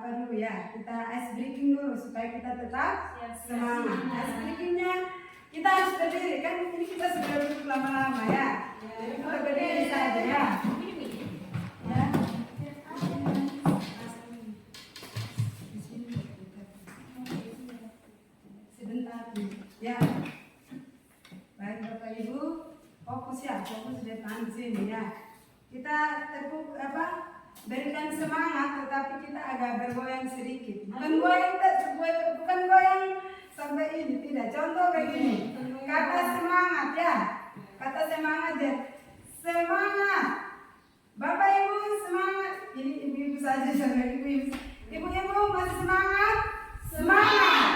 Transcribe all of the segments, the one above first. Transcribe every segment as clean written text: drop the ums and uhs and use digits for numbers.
apa dulu ya, kita ice breaking dulu supaya kita tetap semangat. Ice breakingnya kita harus berdiri, kan ini kita sudah duduk lama-lama ya. Jadi kita berdiri saja ya. Ya. Sebentar ya. Baik Bapak Ibu, fokus ya, fokus di depan sini ya. Kita tepuk berikan semangat, tetapi kita agak bergoyang sedikit. Bukan goyang sampai ini, tidak. Contoh begini, kata semangat ya, kata semangat ya, semangat. Bapak Ibu semangat. Ini ibu-ibu saja sampai ibu-ibu. Ibu-ibu masih semangat? Semangat.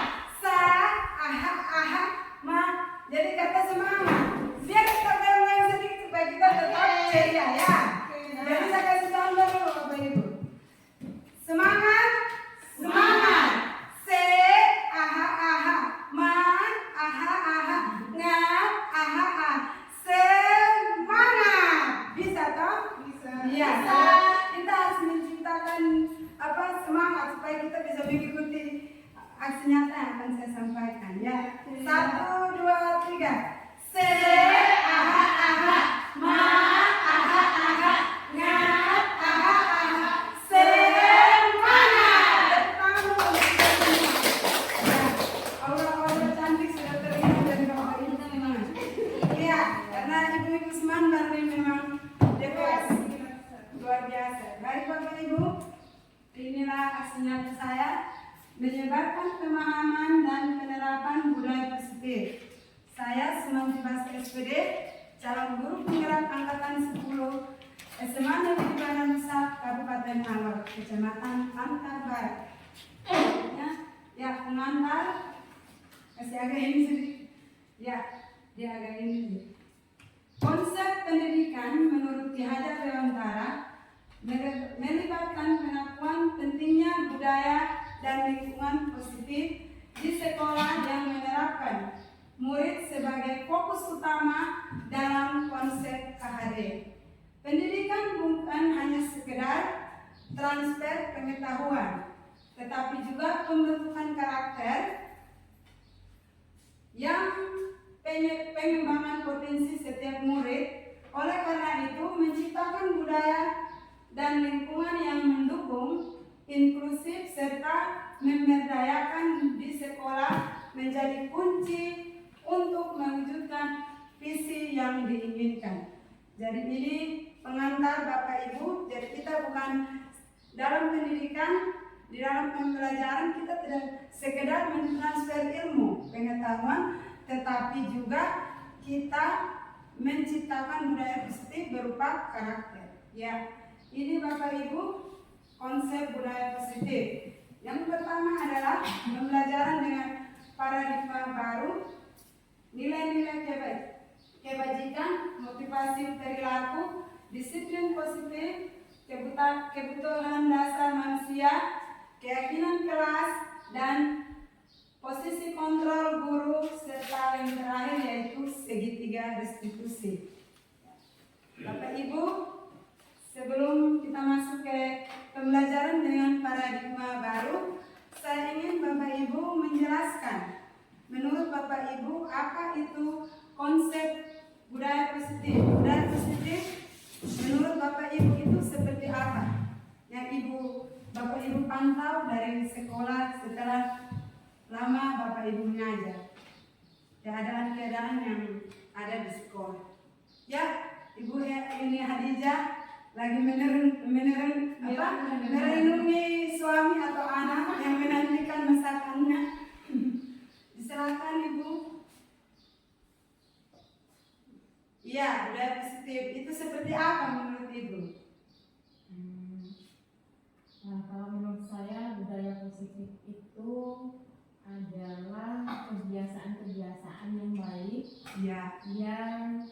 Ma. Jadi kata semangat. Biar kita goyang sedikit supaya kita tetap ceria ya. Jadi saya kasih contoh dulu Bapak Ibu. Semangat, semangat. Man, ngap, semangat. Bisa toh? Bisa. Iya. Kita harus menciptakan semangat supaya kita bisa mengikuti aksi nyata yang akan saya sampaikan ya. 1, 2, 3. Menyebarkan pemahaman dan penerapan budaya positif. Saya Sumanti Baskara SPD, calon guru penggerak angkatan 10 SMA Negeri Badan Nusa Kabupaten Alor, Kecamatan Antar Barat. Ya, pengantar kasih agak ini sedikit. Ya, dia agak ini. Konsep pendidikan menurut Ki Hajar Dewantara melibatkan pengakuan pentingnya budaya dan lingkungan positif di sekolah yang menerapkan murid sebagai fokus utama dalam konsep KHD. Pendidikan bukan hanya sekedar transfer pengetahuan, tetapi juga pembentukan karakter yang pengembangan potensi setiap murid. Oleh karena itu, menciptakan budaya dan lingkungan yang mendukung, inklusif, serta memberdayakan di sekolah menjadi kunci untuk mewujudkan visi yang diinginkan. Jadi ini pengantar Bapak Ibu. Jadi kita bukan dalam pendidikan, di dalam pembelajaran kita tidak sekedar mentransfer ilmu, pengetahuan, tetapi juga kita menciptakan budaya positif berupa karakter. Ya, ini Bapak Ibu konsep budaya positif. Yang pertama adalah pembelajaran dengan paradigma baru, nilai-nilai kebajikan, motivasi perilaku, disiplin positif, kebutuhan dasar manusia, keyakinan kelas, dan posisi kontrol guru, serta yang terakhir yaitu segitiga restitusi. Bapak Ibu, sebelum kita masuk ke pembelajaran dengan paradigma baru, saya ingin Bapak Ibu menjelaskan, menurut Bapak Ibu, apa itu konsep budaya positif? Budaya positif menurut Bapak Ibu itu seperti apa? Yang Bapak Ibu pantau dari sekolah setelah lama Bapak Ibu mengajar, keadaan-keadaan yang ada di sekolah. Ya, Ibu ini Hadijah lagi merenungi suami atau anak yang menantikan masakannya. Silakan Ibu. Iya, budaya positif itu seperti apa menurut Ibu? Nah, kalau menurut saya budaya positif itu adalah kebiasaan-kebiasaan yang baik Ya, yang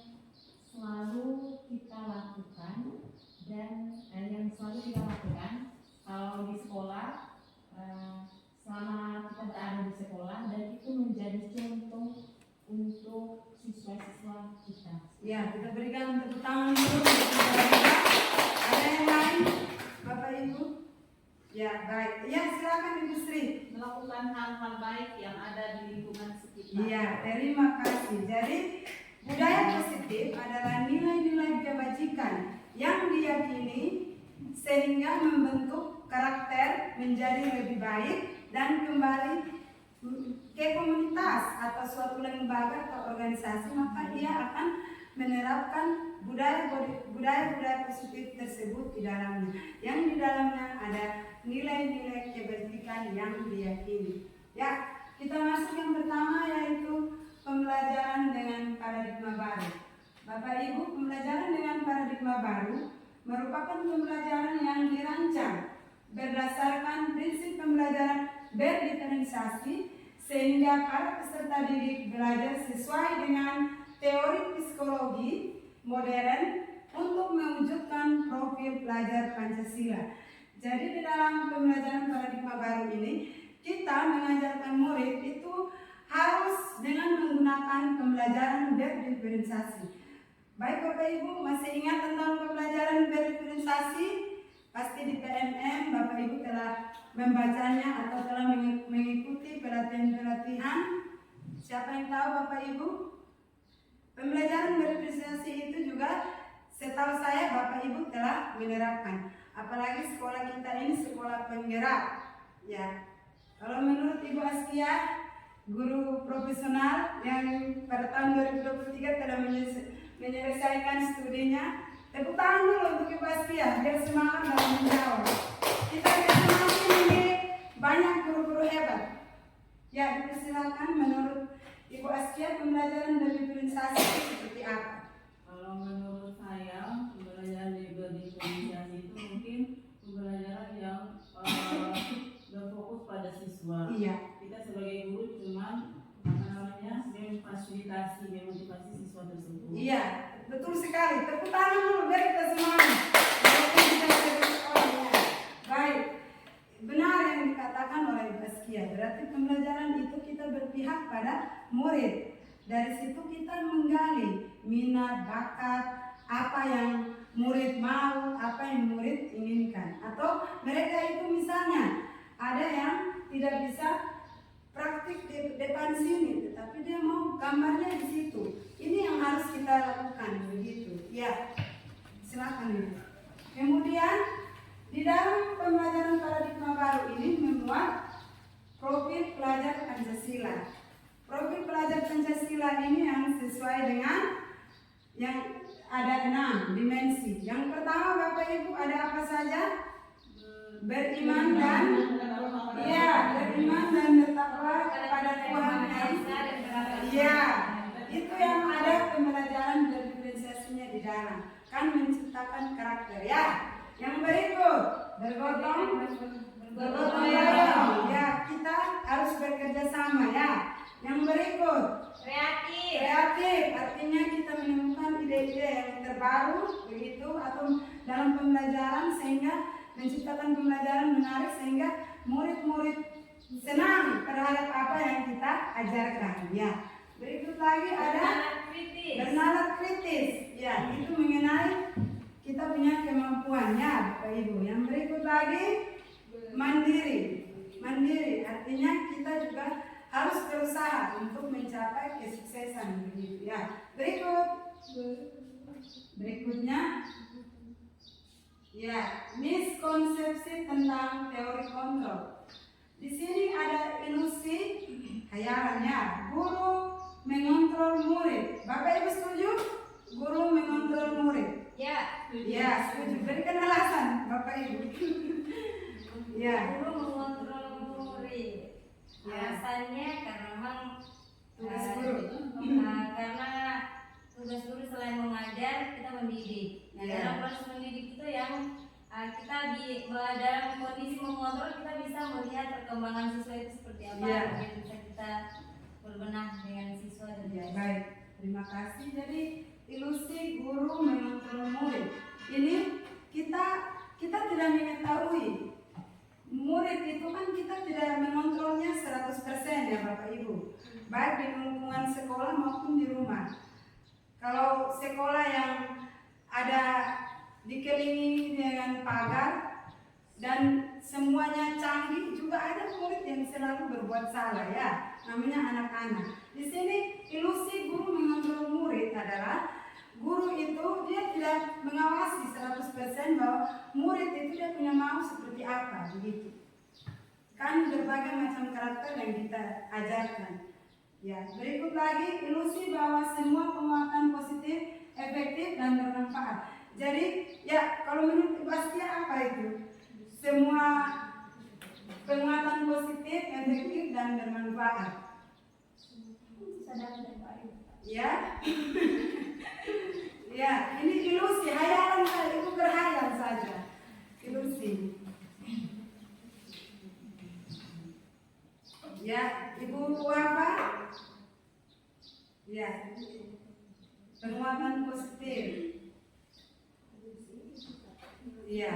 selalu kita lakukan dan yang selalu kita lakukan kalau di sekolah, selama kita berada di sekolah, dan itu menjadi contoh untuk siswa-siswa kita. ya, kita berikan tepuk tangan dulu. Ada yang lain, Bapak Ibu? Ya, baik. Ya, silakan Ibu Sri. Melakukan hal-hal baik yang ada di lingkungan sekitar. Iya, terima kasih. Jadi, budaya positif adalah nilai-nilai kebajikan yang diyakini sehingga membentuk karakter menjadi lebih baik dan kembali ke komunitas atau suatu lembaga atau organisasi, maka ia akan menerapkan budaya-budaya positif tersebut di dalamnya. Yang di dalamnya ada nilai-nilai kebajikan yang diyakini. Ya, kita masuk yang pertama yaitu pembelajaran dengan paradigma baru. Bapak Ibu, pembelajaran dengan paradigma baru merupakan pembelajaran yang dirancang berdasarkan prinsip pembelajaran berdiferensiasi sehingga para peserta didik belajar sesuai dengan teori psikologi modern untuk mewujudkan profil pelajar Pancasila. Jadi di dalam pembelajaran paradigma baru ini kita mengajarkan murid itu harus dengan menggunakan pembelajaran berdiferensiasi. Baik Bapak Ibu masih ingat tentang pembelajaran berdiferensiasi? Pasti di PMM Bapak Ibu telah membacanya atau telah mengikuti pelatihan-pelatihan. Siapa yang tahu Bapak Ibu? Pembelajaran berdiferensiasi itu juga setahu saya Bapak Ibu telah menerapkan. Apalagi sekolah kita ini sekolah penggerak. Ya. Kalau menurut Ibu Askia, guru profesional yang pada tahun 2023 telah menyelesaikan studinya, tepuk tangan dulu untuk Ibu Askia biar semangat dalam menjawab. Kita masih ini banyak guru-guru hebat. Ya, dipersilakan menurut Ibu Askia pembelajaran berdiferensiasi seperti apa? Kalau menurut saya pembelajaran berdiferensiasi itu mungkin pembelajaran yang berfokus pada siswa. Iya. Kita sebagai guru cuma memfasilitasi, memotivasi siswa tersebut. Iya, betul sekali. Tepuk tangan dulu biar kita semangat. Walaupun kita dari sekolah ya. Baik, benar yang dikatakan oleh Ibu Askia. Berarti pembelajaran itu kita berpihak pada murid. Dari situ kita menggali minat, bakat, apa yang murid mau, apa yang murid inginkan. Atau mereka itu misalnya ada yang tidak bisa praktik di depan sini, tetapi dia mau gambarnya di situ. Ini yang harus kita lakukan begitu. Ya, silakan Ibu. Kemudian di dalam pembelajaran paradigma baru ini membuat profil pelajar Pancasila. Profil pelajar Pancasila ini yang sesuai dengan yang ada 6 dimensi. Yang pertama Bapak Ibu ada apa saja? Beriman dan beriman dan bertakwa kepada Tuhan yang iya, itu yang ada pembelajaran berdiferensiasinya di dalam. Kan menciptakan karakter ya. Yang berikut bergotong royong. Ya, kita harus bekerja sama ya. Yang berikut kreatif, artinya kita menemukan ide-ide yang terbaru begitu atau dalam pembelajaran sehingga menciptakan pembelajaran menarik sehingga murid-murid senang terhadap apa yang kita ajarkan ya. Berikut lagi ada bernalar kritis ya, itu mengenai kita punya kemampuannya Bapak Ibu. Yang berikut lagi mandiri artinya kita juga harus berusaha untuk mencapai kesuksesan begitu ya. Berikutnya ya, miskonsepsi tentang teori kontrol. Di sini ada ilusi khayalannya. Guru mengontrol murid. Bapak Ibu setuju? Guru mengontrol murid? Ya. Ya, setuju. Berikan alasan Bapak Ibu. Ya. Guru mengontrol murid. Alasannya karena memang Tugas guru. karena tugas guru selain mengajar kita mendidik. Nah, Ya. dalam proses mendidik itu yang kita dalam kondisi mengontrol kita bisa melihat perkembangan siswa itu seperti apa, Ya. dan bisa kita berbenah dengan siswa dan Ya, baik. Terima kasih. Jadi ilusi guru mengontrol murid. Ini kita tidak mengetahui. Murid itu kan kita tidak mengontrolnya 100% ya Bapak Ibu. Baik di lingkungan sekolah maupun di rumah. Kalau sekolah yang ada dikelilingi dengan pagar dan semuanya canggih, juga ada murid yang selalu berbuat salah ya, namanya anak-anak. Di sini ilusi guru mengontrol murid adalah guru itu dia tidak mengawasi 100% bahwa murid itu dia punya mau seperti apa begitu. Kan berbagai macam karakter yang kita ajarkan. Ya, berikut lagi ilusi bahwa semua penguatan positif, efektif dan bermanfaat. Jadi ya kalau menurut Ibu Astia apa itu? Semua penguatan positif, efektif dan bermanfaat. Ya. Ya, ini ilusi, hayalan saja, itu berhayal saja. Ilusi. Ya, Ibu apa? Ya, penguatan positif. Ya,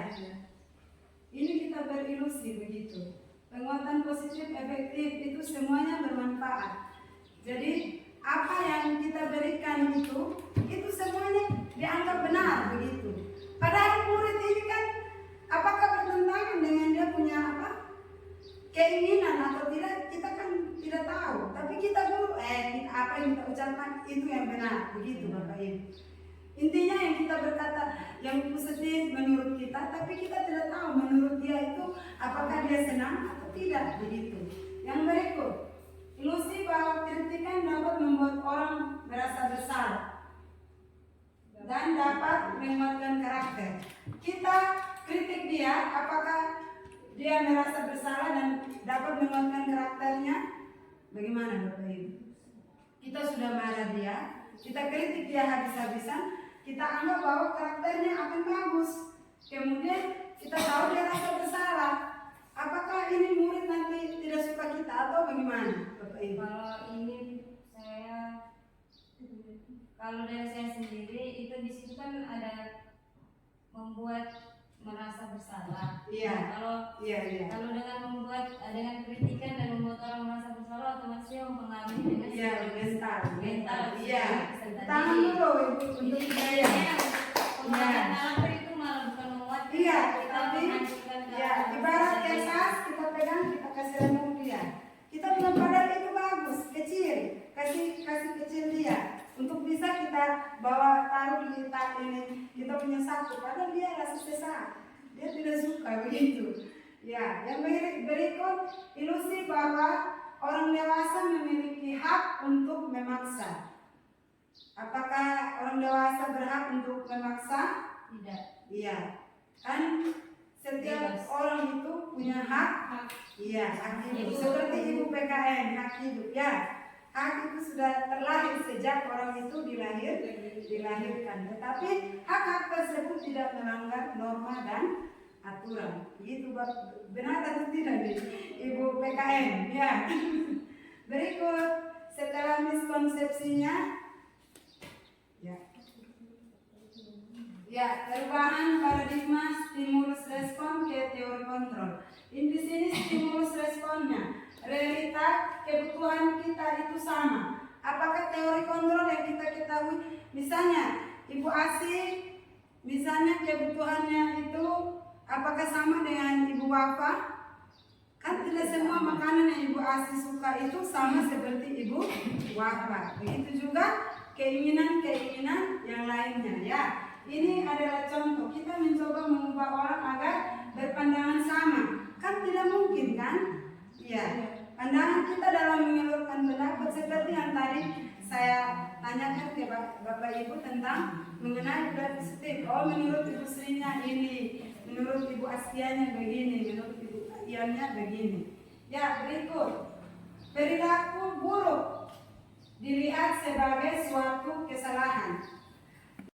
ini kita berilusi begitu. Penguatan positif, efektif itu semuanya bermanfaat. Jadi apa yang kita berikan itu semuanya dianggap benar begitu. Padahal murid ini kan apakah bertentangan dengan dia punya apa? Keinginan atau tidak, kita kan tidak tahu. Tapi kita dulu apa yang kita ucapkan itu yang benar begitu Bapak Ibu. Intinya yang kita berkata yang positif menurut kita, tapi kita tidak tahu menurut dia itu apakah dia senang atau tidak begitu. Yang berikut, ilusi bahwa kritikan dapat membuat orang merasa bersalah dan dapat menguatkan karakter. Kita kritik dia, apakah dia merasa bersalah dan dapat menguatkan karakternya? Bagaimana Bapak Ibu? Kita sudah marah dia, kita kritik dia habis-habisan, kita anggap bahwa karakternya akan bagus. Kemudian kita tahu dia rasa bersalah. Apakah ini murid nanti tidak suka kita atau bagaimana Bapak Ibu? Kalau dari saya sendiri itu di situ kan ada membuat merasa bersalah. Iya. Kalau dengan membuat dengan kritikan dan membuat orang merasa bersalah, otomatis dia mempengaruhi dengan mental. Iya. Tangan dulu Ibu untuk saya. Penguatan karakter itu malah bukan menguatkan. Iya, kita tapi menghancurkan ya karakter. ibarat kertas kita pegang, kita kasih remuk dia. Kita bilang padahal itu bagus, kecil, kasih kecil dia. Untuk bisa kita bawa taruh di tas ini, kita punya satu, padahal dia rasa sesak, dia tidak suka begitu. Ya, yang berikut ilusi bahwa orang dewasa memiliki hak untuk memaksa. Apakah orang dewasa berhak untuk memaksa? Tidak. Iya, kan setiap orang itu punya hak. Iya, hak hidup. Seperti Ibu PKN, hak hidup ya. Hak itu sudah terlahir sejak orang itu dilahirkan. Tetapi hak-hak tersebut tidak melanggar norma dan aturan. Begitu benar atau tidak nih Ibu PKN? Ya. Berikut setelah miskonsepsinya, ya perubahan paradigma stimulus respon ke teori kontrol. Di sini stimulus responnya. Realita kebutuhan kita itu sama. Apakah teori kontrol yang kita ketahui? Misalnya Ibu Asi, misalnya kebutuhannya itu apakah sama dengan Ibu Wafa? Kan tidak semua makanan yang Ibu Asi suka itu sama seperti Ibu Wafa. Begitu juga keinginan-keinginan yang lainnya ya. Ini adalah contoh kita mencoba mengubah orang agar berpandangan sama. Kan tidak mungkin kan? Ya, pandangan kita dalam menyalurkan pendapat seperti yang tadi saya tanyakan ke Bapak Ibu tentang mengenai budaya positif. Oh, menurut Ibu Srinya ini, menurut Ibu Astianya begini, menurut Ibu Iannya begini. Ya, berikut perilaku buruk dilihat sebagai suatu kesalahan.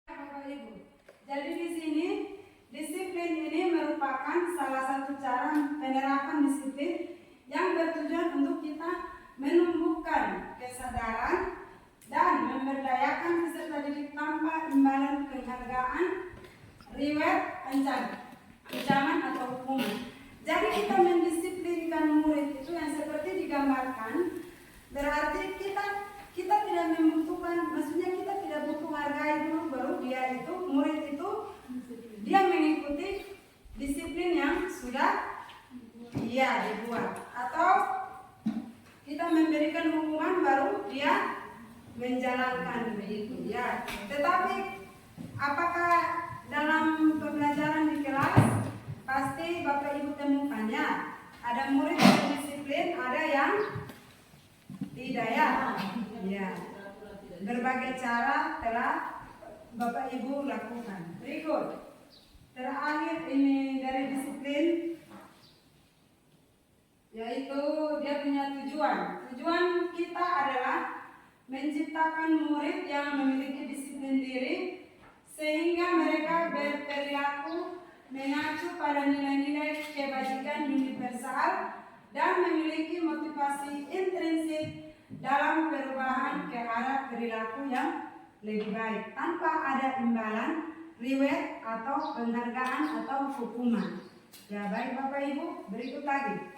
Bapak Ibu, jadi di sini disiplin ini merupakan salah satu cara penerapan disiplin yang bertujuan untuk kita menumbuhkan kesadaran dan memberdayakan peserta didik tanpa imbalan penghargaan, reward, ancaman atau hukuman. Jadi kita mendisiplinkan murid itu yang seperti digambarkan, berarti kita tidak membutuhkan, maksudnya kita tidak butuh hargai dulu baru dia itu murid itu dia mengikuti disiplin yang sudah Iya, dibuat. Atau kita memberikan hukuman baru dia menjalankan begitu ya. Tetapi apakah dalam pembelajaran di kelas pasti Bapak Ibu temukannya ada murid yang disiplin, ada yang tidak ya. Ya. Berbagai cara telah Bapak Ibu lakukan. Berikut. Terakhir ini dari disiplin, yaitu dia punya tujuan. Tujuan kita adalah menciptakan murid yang memiliki disiplin diri sehingga mereka berperilaku mengacu pada nilai-nilai kebajikan universal dan memiliki motivasi intrinsik dalam perubahan ke arah perilaku yang lebih baik tanpa ada imbalan, reward atau penghargaan atau hukuman. Ya baik Bapak Ibu, berikut lagi.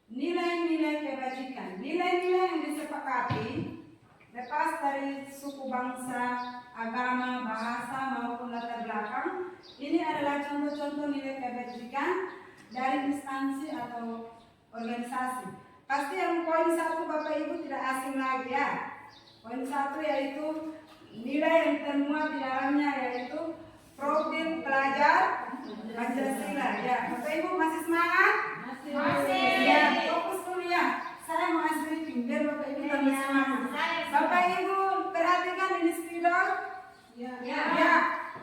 Nilai-nilai kebajikan, nilai-nilai yang disepakati lepas dari suku bangsa, agama, bahasa maupun latar belakang. Ini adalah contoh-contoh nilai kebajikan dari instansi atau organisasi. Pasti yang poin 1 Bapak Ibu tidak asing lagi ya. Poin 1 yaitu nilai yang termuat di dalamnya yaitu profil pelajar Pancasila. Ya, Bapak Ibu masih semangat? Masih. Ya, fokus kuliah. Saya mau briefing biar Bapak Ibu tambah semangat. Bapak Ibu perhatikan ini spidol. Ya. Ya.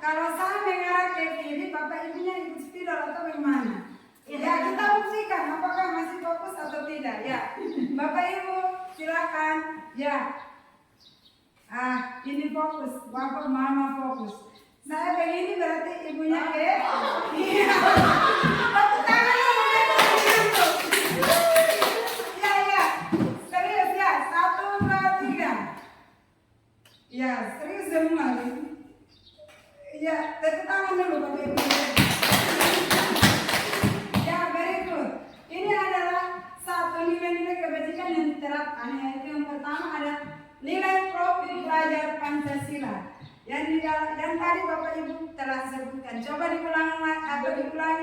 Kalau saya mengarah ke kiri, Bapak Ibunya ikut spidol atau bagaimana? Ya, kita buktikan apakah masih fokus atau tidak. Ya, Bapak Ibu silakan. Ya. Ini fokus, Bapak Mama fokus. Saya begini berarti ibunya ke. Iya. Tepuk tangan untuk ya. Serius ya. 1, 2, 3. Ya, serius semua. Ya, tepuk tangan dulu Bapak Ibu. Ya, berikut. Ini adalah satu nilai-nilai kebajikan yang diterapkan. Yaitu yang pertama ada nilai profil pelajar Pancasila yang tadi Bapak Ibu telah sebutkan. Coba diulangi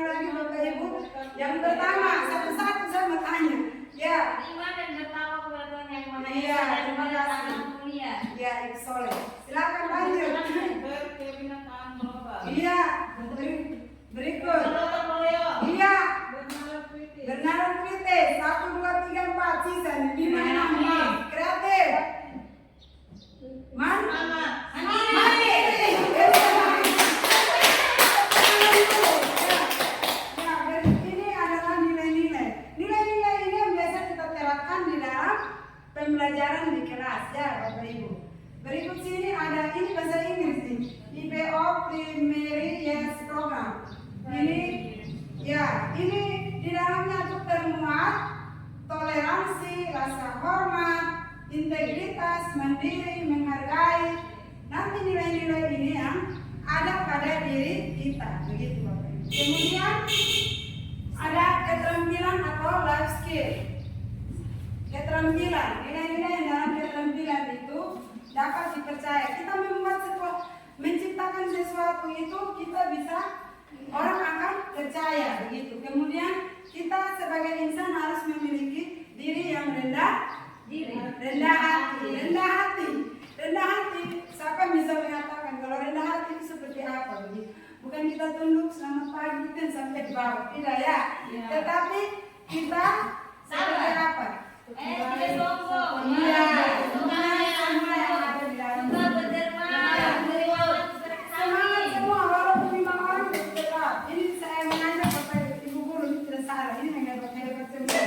lagi Bapak Ibu. Yang pertama, satu-satu saya mau tanya. Ya. Terima dan bertakwa kepada Tuhan yang Maha Esa Iya, dan terima pada kasih. tangan mulia. Ya, soleh. Silakan lanjut. Berkebinekaan global. Iya. Berikut. Iya. Bernalar kritis. 1, 2, 3, 4. Sisa di mana? Kreatif. Ini adalah nilai-nilai. Nilai-nilai ini yang biasa kita terapkan di dalam pembelajaran di kelas ya Bapak Ibu. Berikut sini ada ini bahasa Inggris nih. IPO Primary Years Program. Ini ya, ini di dalamnya tuh termuat toleransi, rasa hormat, integritas, mandiri, menghargai. Nanti nilai-nilai ini yang ada pada diri kita, begitu Bapak Ibu. Kemudian ada keterampilan atau life skill. Keterampilan, nilai-nilai yang dalam keterampilan itu dapat dipercaya. Kita menciptakan sesuatu itu kita bisa, orang akan percaya begitu. Kemudian kita sebagai insan harus memiliki diri yang rendah hati. Siapa bisa mengatakan kalau rendah hati itu seperti apa begitu? Bukan kita tunduk selamat pagi dan sampai di bawah, tidak ya. Tetapi kita seperti apa? Tidak sombong. Iya. Semua yang ada di dalam. Juga berderma. Semangat semua walaupun 5 orang tetap. Ini saya mengajak Bapak Ibu guru ini tidak salah. Ini hebat semua.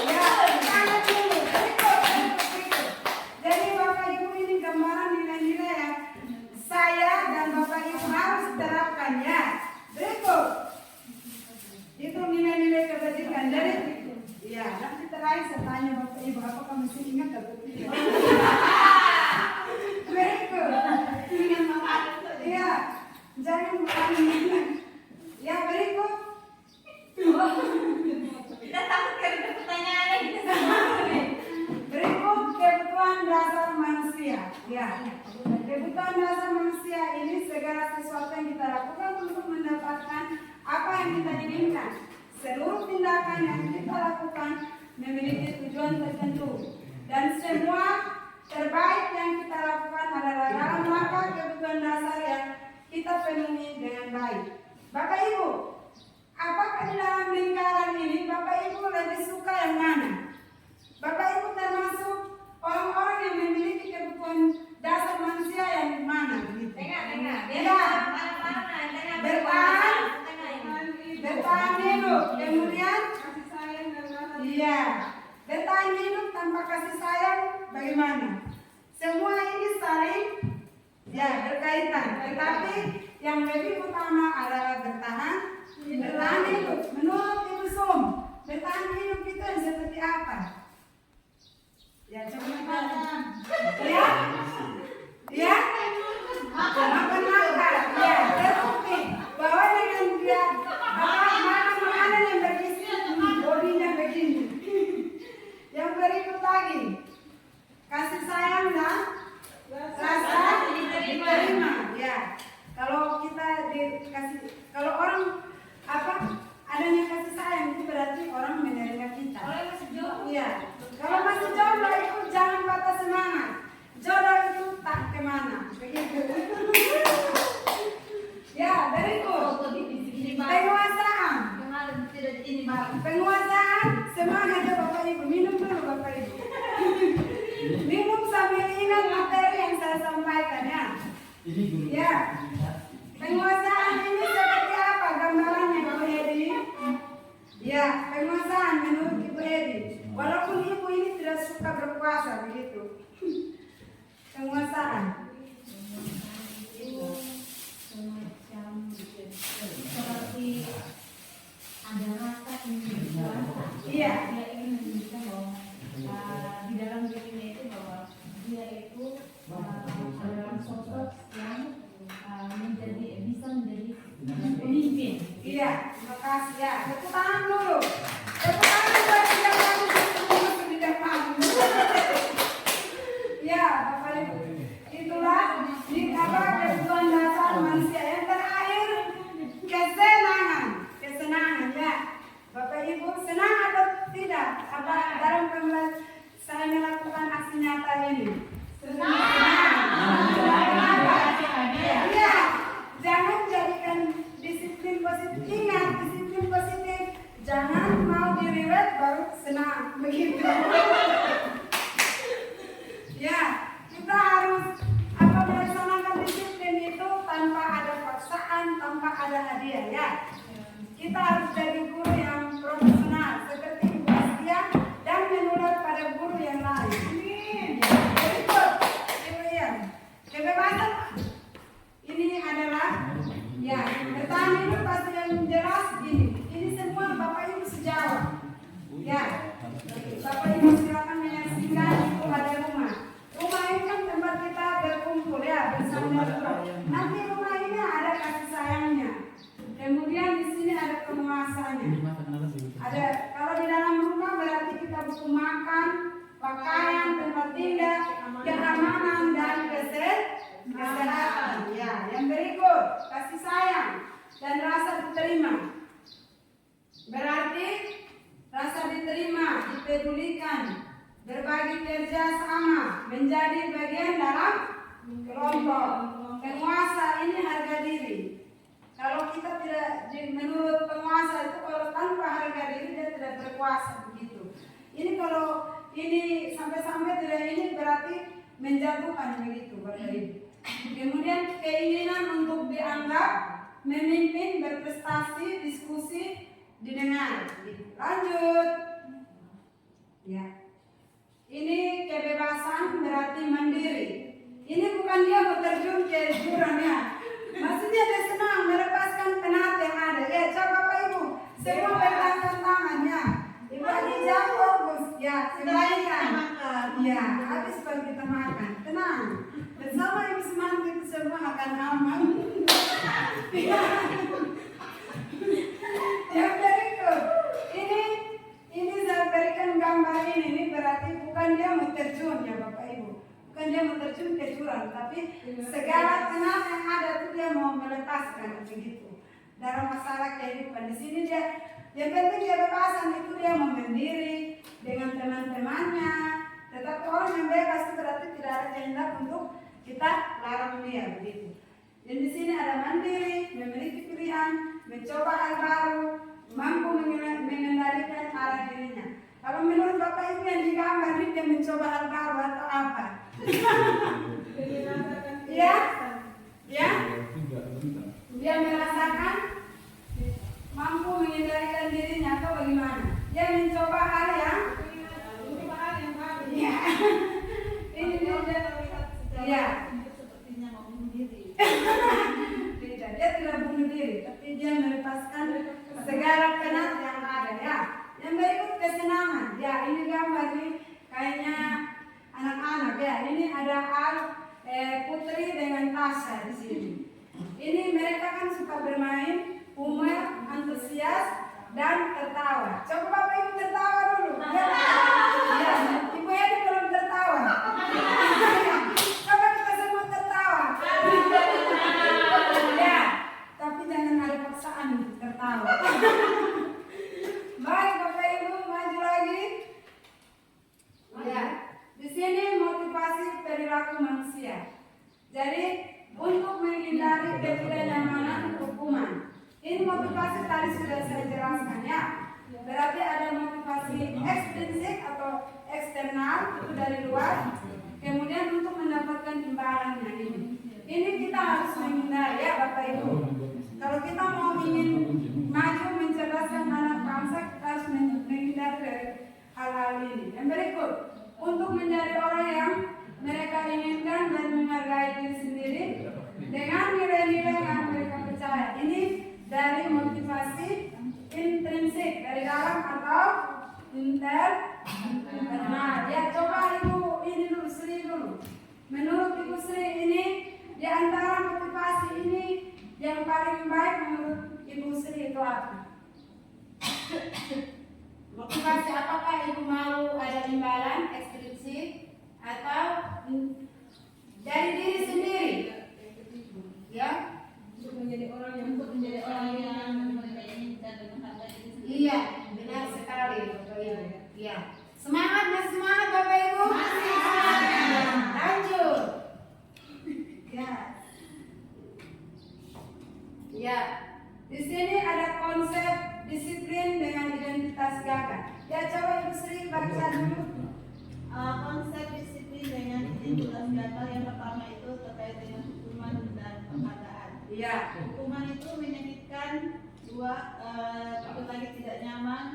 Ya, semangat dulu. Berikut. Jadi Bapak Ibu ini gambaran nilai-nilai yang saya dan Bapak Ibu harus terapkan ya. Berikut. Itu nilai-nilai kebajikan. Jadi ya, nanti terakhir saya tanya Bapak Ibu apakah masih ingat atau tidak. Berikut. Iya, jangan ingat. Ya, berikut. Kita takut karena pertanyaannya kita Berikut kebutuhan dasar manusia. Ya, kebutuhan dasar manusia ini segala sesuatu yang kita lakukan untuk mendapatkan apa yang kita inginkan. tindakan yang kita lakukan memiliki tujuan tertentu, dan semua terbaik yang kita lakukan adalah dalam rangka kebutuhan dasar yang kita penuhi dengan baik. Bapak Ibu, apakah di dalam lingkaran ini Bapak Ibu lebih suka yang mana? Bapak Ibu termasuk orang-orang yang memiliki kebutuhan dasar manusia yang mana? Gitu. Tengah. Ya. Bertahan, bertahan hidup, kemudian Kasih sayang dan rasa iya, bertahan hidup tanpa kasih sayang bagaimana? Semua ini saling berkaitan, tetapi yang lebih utama adalah bertahan hidup. Menurut Ibu Sum, bertahan hidup itu yang seperti apa? Ya, coba makan. Ya, makan. Ya, terbukti bahwa dengan dia makan makanan yang bergizi, bodinya begini. Yang berikut lagi, kasih sayang dan rasa diterima. Ya, kalau kita dikasih, kalau orang adanya kasih sayang itu berarti orang menerima kita. Iya. Kalau masih jodoh itu jangan patah semangat. Jodoh itu tak kemana. Begitu. Ya, berikut. Penguasaan. Penguasaan. Semangat ya Bapak Ibu. Minum dulu Bapak Ibu. Minum sambil ingat materi yang saya sampaikan ya. Ya. Penguasaan ini seperti apa gambarannya Ibu Edi? Ya, penguasaan menurut Ibu Edi. Walaupun Ibu ini tidak suka berkuasa begitu. Penguasaan. Itu semacam seperti ada rasa ingin berkuasa. Iya. Dia ingin menunjukkan bahwa di dalam dirinya itu bahwa dia itu adalah sosok yang bisa menjadi pemimpin. Iya, terima kasih ya. Tepuk tangan dulu. Tepuk tangan buat yang lalu sebelum di depan. Ya, Bapak Ibu. Itulah kebutuhan dasar manusia. Yang terakhir, kesenangan ya. Bapak Ibu, senang atau tidak? Apa dalam saya melakukan aksi nyata ini? Iya, jangan jadikan disiplin positif. Ingat, disiplin positif. Jangan mau diriwet baru senang. Begitu. Ya, kita harus melaksanakan disiplin itu tanpa ada paksaan, tanpa ada hadiah ya. Kita harus jadi guru yang profesional seperti Ibu Astia dan menular pada guru yang lain. Amin. Berikut, Ibu Ian. Kebebasan ini adalah bertahan hidup pasti yang jelas ini. Ini semua Bapak Ibu sejawat. Ya, Bapak Ibu silakan menyaksikan itu ada rumah. Rumah ini kan tempat kita berkumpul ya bersama. Nanti rumah ini ada kasih sayangnya. Kemudian di sini ada penguasanya. Ada kalau di dalam rumah berarti kita butuh makan, pakaian, tempat tinggal, keamanan dan kesehatan. Ya, yang berikut kasih sayang dan rasa diterima. Berarti rasa diterima, dipedulikan, berbagi kerja sama, menjadi bagian dalam kelompok. Penguasa ini harga diri. Kalau kita tidak menurut penguasa itu kalau tanpa harga diri dia tidak berkuasa begitu. Ini kalau ini sampai-sampai tidak ini berarti menjatuhkan begitu Bapak Ibu. Kemudian keinginan untuk dianggap memimpin, berprestasi, diskusi, didengar. Lanjut. Ya. Ini kebebasan berarti mandiri. Ini bukan dia mau terjun ke jurang ya. Maksudnya dia senang melepaskan penat yang ada. Ya, coba Bapak Ibu, semua berangkat tangannya. Ibu Adija fokus. Ya, kebaikan. Ya, habis baru kita makan. Tenang. Bersama Ibu Semangat itu semua akan aman. Yang berikut, ini saya berikan gambar ini berarti bukan dia mau terjun ya Bapak Ibu. Bukan dia mau terjun ke jurang, tapi segala penat yang ada itu dia mau melepaskan begitu. Dalam masalah kehidupan di sini dia Yang penting kebebasan itu dia mau berdiri dengan teman-temannya. Tetapi orang yang bebas itu berarti tidak ada kehendak untuk kita larang dia begitu. Dan di sini ada mandiri, memiliki pilihan, mencoba hal baru, mampu mengendalikan arah dirinya. Kalau menurut Bapak Ibu yang digambar ini dia mencoba hal baru atau apa? Ya, ya, dia merasakan mampu mengendalikan dirinya atau bagaimana? Dia mencoba hal yang baru. Ya, ini dia. Ya. Sepertinya mau bunuh diri. Tidak, dia tidak bunuh diri, tapi dia melepaskan segala penat yang ada ya. Yang berikut kesenangan, ya ini gambar nih kayaknya anak-anak ya. Ini ada Al, Putri dengan Tasya di sini. Ini mereka kan suka bermain, humor, antusias dan tertawa. Coba Bapak Ibu tertawa dulu. Ya, ya. Ibu Edi belum tertawa. Coba kita semua tertawa. Ya, tapi jangan ada paksaan untuk tertawa. Baik Bapak Ibu, maju lagi. Ya, di sini motivasi perilaku manusia. Jadi untuk menghindari ketidaknyamanan hukuman. Ini motivasi tadi sudah saya jelaskan ya. Berarti ada motivasi ekstrinsik atau eksternal itu dari luar. Kemudian untuk mendapatkan imbalannya ini. Ini kita harus menghindari ya Bapak Ibu. Kalau kita mau ingin maju mencerdaskan anak bangsa, kita harus menghindari dari hal-hal ini. Yang berikut, untuk menjadi orang yang mereka inginkan dan menghargai diri sendiri dengan nilai-nilai yang mereka percaya. Ini dari motivasi intrinsik dari dalam atau internal. Ya, coba Ibu ini dulu, Sri dulu. Menurut Ibu Sri ini di antara motivasi ini yang paling baik menurut Ibu Sri itu apa? Motivasi apakah Ibu mau ada imbalan ekstrinsik atau dari diri sendiri? Ya, Untuk menjadi orang yang mereka inginkan dan menghargai diri sendiri. iya, benar sekali Bapak Ibu. Iya. Semangat, masih semangat Bapak Ibu? Masih semangat. Lanjut. Ya. Ya. Di sini ada konsep disiplin dengan identitas gagah. Ya, coba Ibu Sri baca dulu. Konsep disiplin dengan identitas gagah yang pertama itu terkait dengan hukuman dan penghargaan. Iya. Hukuman itu menyakitkan, takut lagi tidak nyaman,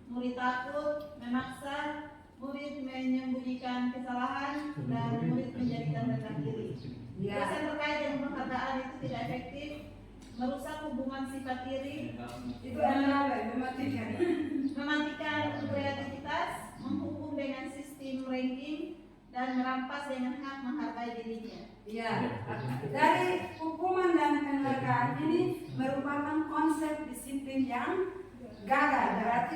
murid takut, memaksa, murid menyembunyikan kesalahan, dan murid menjadikan rendah diri. Iya. Terus yang terkait dengan penghargaan itu tidak efektif, merusak hubungan sifat diri, Itu adalah mematikan. mematikan kreativitas, menghukum dengan sistem ranking, dan merampas dengan hak menghargai dirinya. Iya. Dari hukuman dan penghargaan ini merupakan konsep disiplin yang gagal. Berarti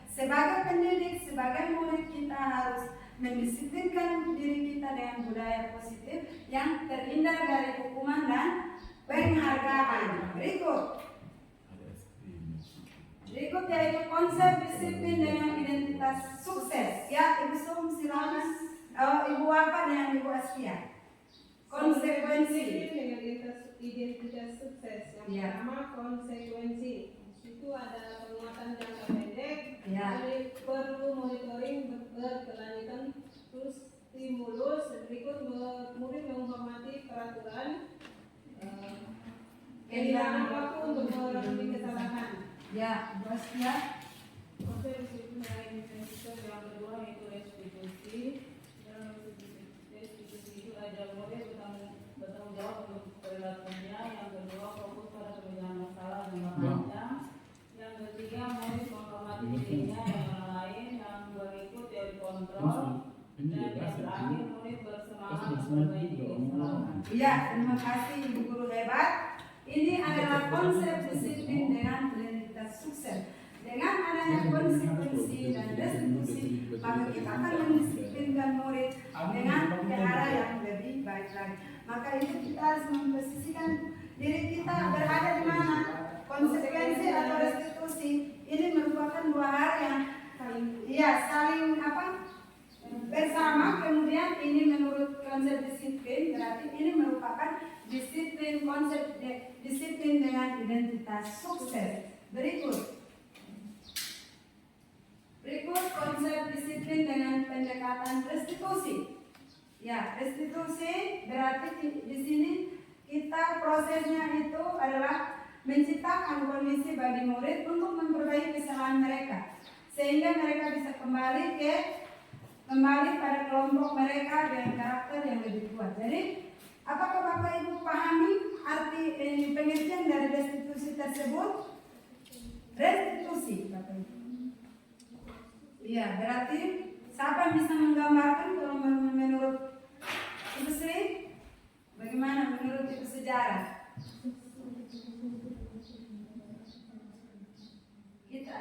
sebagai pendidik, sebagai murid kita harus mendisiplinkan diri kita dengan budaya positif yang terhindar dari hukuman dan penghargaan. Berikut yaitu konsep disiplin dengan identitas sukses. Ya, Ibu Sum silakan. Ibu apa dengan Ibu Askia? Konsekuensi. Dengan identitas sukses. Yang Ya. pertama konsekuensi. Itu ada penguatan jangka pendek. Ya. Jadi perlu monitoring berkelanjutan, terus stimulus. Berikut murid menghormati peraturan. Kehilangan waktu untuk memenuhi kesalahan. Ya, Ibu Askia. Konsep disiplin yang kedua yaitu restitusi. Restitusi itu ada murid bertanggung jawab untuk perilakunya. Yang kedua fokus pada pemecahan masalah jangka panjang. Yang ketiga murid menghormati dirinya dan orang lain. Yang berikut yaitu kontrol. Dan yang terakhir murid bersemangat memperbaiki kesalahan. Iya, terima kasih Ibu Guru hebat. Ini adalah konsep disiplin dengan identitas sukses. Dengan adanya konsekuensi dan restitusi, maka kita akan mendisiplinkan murid dengan ke arah yang lebih baik lagi. Maka itu kita harus memposisikan diri kita berada di mana. Konsekuensi atau restitusi ini kita sukses. Berikut konsep disiplin dengan pendekatan restitusi. Ya, restitusi berarti di sini kita prosesnya itu adalah menciptakan kondisi bagi murid untuk memperbaiki kesalahan mereka sehingga mereka bisa kembali pada kelompok mereka dengan karakter yang lebih kuat. Jadi, apakah Bapak Ibu pahami arti pengertian dari restitusi tersebut? Restitusi, Bapak Ibu. Ya, berarti siapa yang bisa menggambarkan kalau menurut Ibu Sri? Bagaimana menurut Ibu sejarah?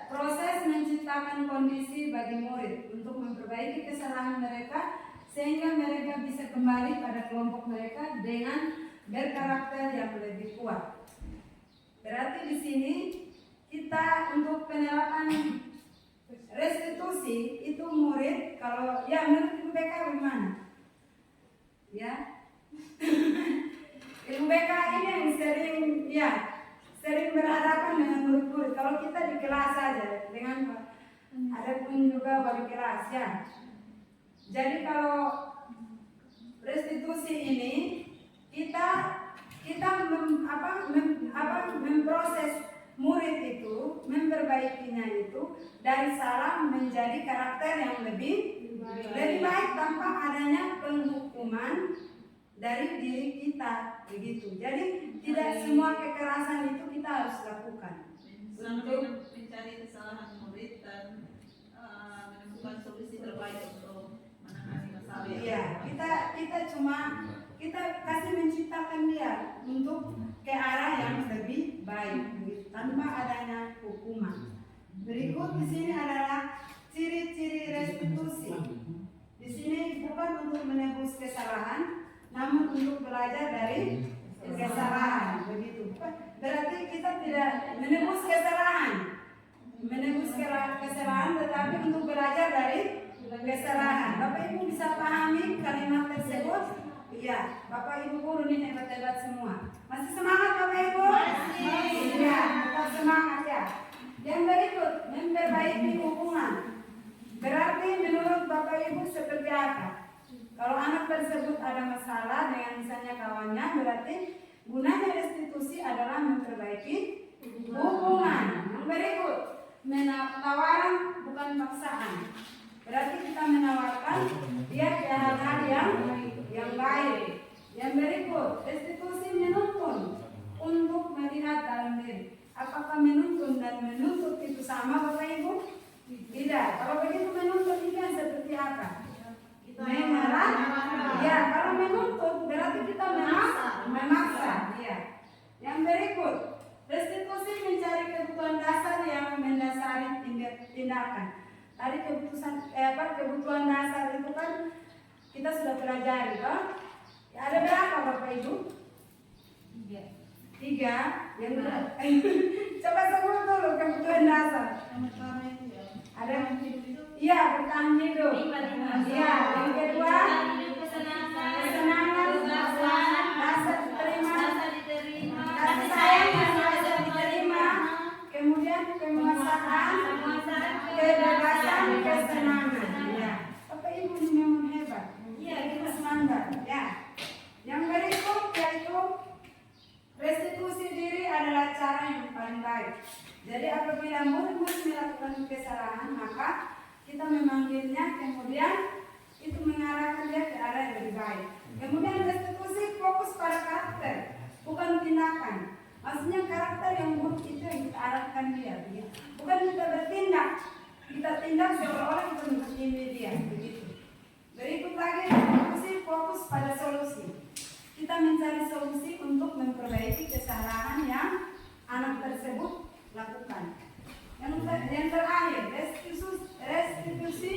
Proses menciptakan kondisi bagi murid untuk memperbaiki kesalahan mereka sehingga mereka bisa kembali pada kelompok mereka dengan berkarakter yang lebih kuat. Berarti di sini kita untuk penerapan restitusi itu murid kalau ya menurut Ibu BK bagaimana? Ya. Ibu BK ini yang sering berhadapan dengan murid-murid. Kalau kita di kelas saja dengan ada pun juga wali kelas ya. Jadi kalau restitusi ini kita memproses murid itu, memperbaikinya itu dari salah menjadi karakter yang lebih baik tanpa adanya penghukuman dari diri kita begitu. Jadi tidak semua kekerasan itu kita harus lakukan. Untuk mencari kesalahan murid dan menemukan solusi terbaik untuk menangani masalah. Iya, kita kasih menciptakan dia untuk ke arah yang lebih baik begitu, tanpa adanya hukuman. Berikut di sini adalah ciri-ciri restitusi. Di sini bukan untuk menebus kesalahan, namun untuk belajar dari kesalahan begitu. Berarti kita tidak menebus kesalahan, tetapi untuk belajar dari kesalahan. Bapak Ibu bisa pahami kalimat tersebut? Iya, Bapak Ibu guru ini hebat-hebat semua. Masih semangat Bapak Ibu? Masih. Iya, tetap semangat ya. Yang berikut, memperbaiki hubungan. Berarti menurut Bapak Ibu seperti apa? Kalau anak tersebut ada masalah dengan misalnya kawannya, berarti gunanya restitusi adalah memperbaiki hubungan. Yang berikut, tawaran bukan paksaan. Berarti kita menawarkan dia ke hal-hal yang baik. Yang berikut, restitusi menuntun untuk melihat dalam diri. Apakah menuntun dan menuntut itu sama Bapak Ibu? Tidak. Kalau begitu menuntut itu yang seperti apa? Melarang. Ya, kalau menuntut berarti kita memaksa. Ya. Yang berikut, restitusi mencari kebutuhan dasar yang mendasari tindakan. Tadi kebutuhan dasar itu kan kita sudah pelajari, kan? Ya, ada berapa Bapak Ibu? 3. Yang coba sebut dulu kebutuhan dasar. Yang pertama itu ya. Ada iya, bertahan hidup. 5. Iya, yang kedua kesenangan, rasa diterima, kasih sayang dan rasa diterima, kemudian kemuasaan, kebebasan, kesenangan. Ya, Bapak Ibu ini memang hebat. Iya, kita semangat. Ya, yang berikut yaitu restitusi diri adalah cara yang paling baik. Jadi apabila murid-murid melakukan kesalahan, maka kita memanggilnya, kemudian itu mengarahkan dia ke arah yang lebih baik. Kemudian restitusi fokus pada karakter, bukan tindakan. Maksudnya karakter yang buruk itu yang kita arahkan dia, begitu. Bukan kita bertindak, kita tindak seolah-olah kita menghakimi dia, begitu. Berikut lagi restitusi fokus pada solusi. Kita mencari solusi untuk memperbaiki kesalahan yang anak tersebut lakukan. Yang terakhir, restitusi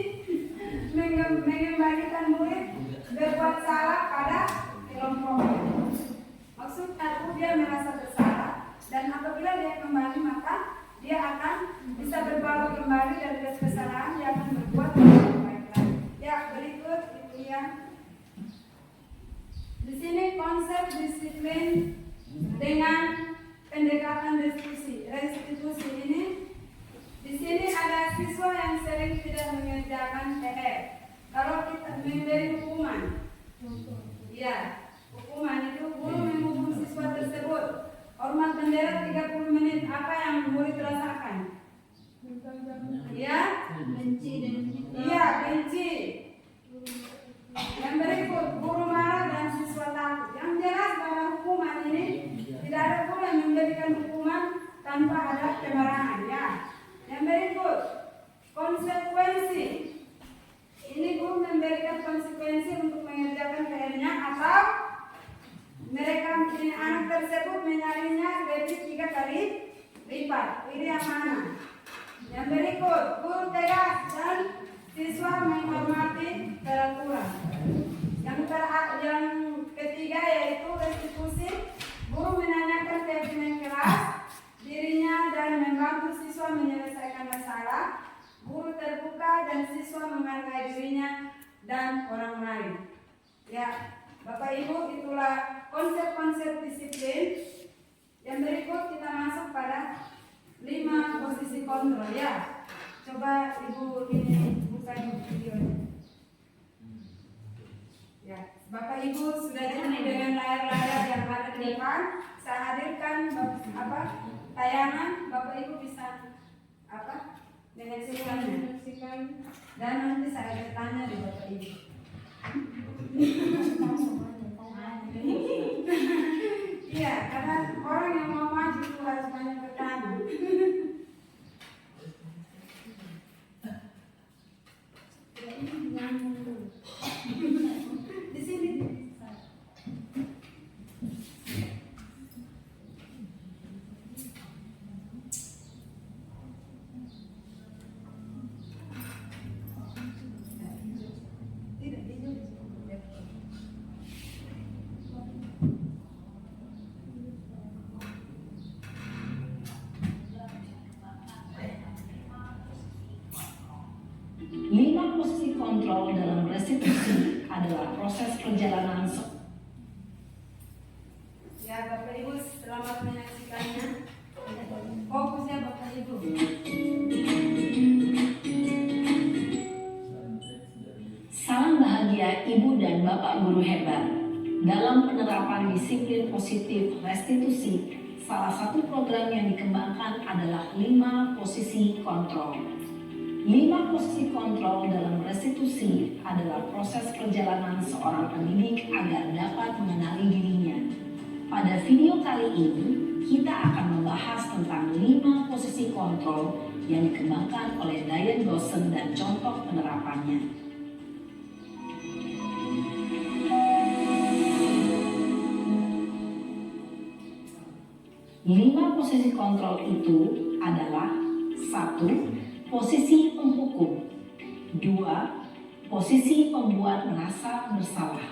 mengembalikan murid berbuat salah pada kelompoknya. Maksudnya itu dia merasa bersalah dan apabila dia kembali maka dia akan bisa berbaur kembali dari kesalahan, dia akan berbuat lebih baik lagi. Ya, berikut itu ya. Di sini konsep disiplin dengan pendekatan restitusi sering tidak mengerjakan PR. Kalau kita memberi hukuman, ya, hukuman itu guru menghukum siswa tersebut hormat bendera 30 menit. Apa yang murid rasakan? Ya, benci dan menyita. iya, benci. Yang berikut, guru marah dan siswa takut. Yang jelas pada hukuman ini tidak ada pula yang memberikan hukuman tanpa ada kemarahan. Ya. Yang berikut, konsekuensi. Ini guru memberikan konsekuensi untuk mengerjakan PR-nya atau mereka ini anak tersebut menyalinya lebih 3 kali lipat. Ini yang mana? Yang berikut, guru tegas dan siswa menghormati peraturan. Yang ketiga yaitu restitusi. Guru menanyakan ke pimpinan kelas dirinya dan membantu siswa menyelesaikan masalah. Guru terbuka dan siswa menghargai dirinya dan orang lain. Ya, Bapak Ibu, itulah konsep-konsep disiplin. Yang berikut kita masuk pada 5 posisi kontrol ya. Coba Ibu ini buka videonya. Ya, Bapak Ibu sudah jadi dengan layar-layar yang ada di depan. Saya hadirkan tayangan. Bapak Ibu bisa menyaksikannya. Dan nanti saya bertanya di Bapak Ibu. Iya, karena orang yang mau maju itu harus banyak bertanya. Di sini. Tidak, di sini. Lima posisi kontrol dalam restitusi adalah proses perjalanan Ya, Bapak Ibu selamat menyaksikannya. Fokus ya Bapak Ibu. Salam bahagia Ibu dan Bapak guru hebat. Dalam penerapan disiplin positif restitusi, salah satu program yang dikembangkan adalah 5 posisi kontrol. 5 posisi kontrol dalam restitusi adalah proses perjalanan seorang pendidik agar dapat mengenali dirinya. Pada video kali ini, kita akan membahas tentang 5 posisi kontrol yang dikembangkan oleh Diane Dawson dan contoh penerapannya. 5 posisi kontrol itu adalah 1. Posisi penghukum. 2. Posisi pembuat merasa bersalah.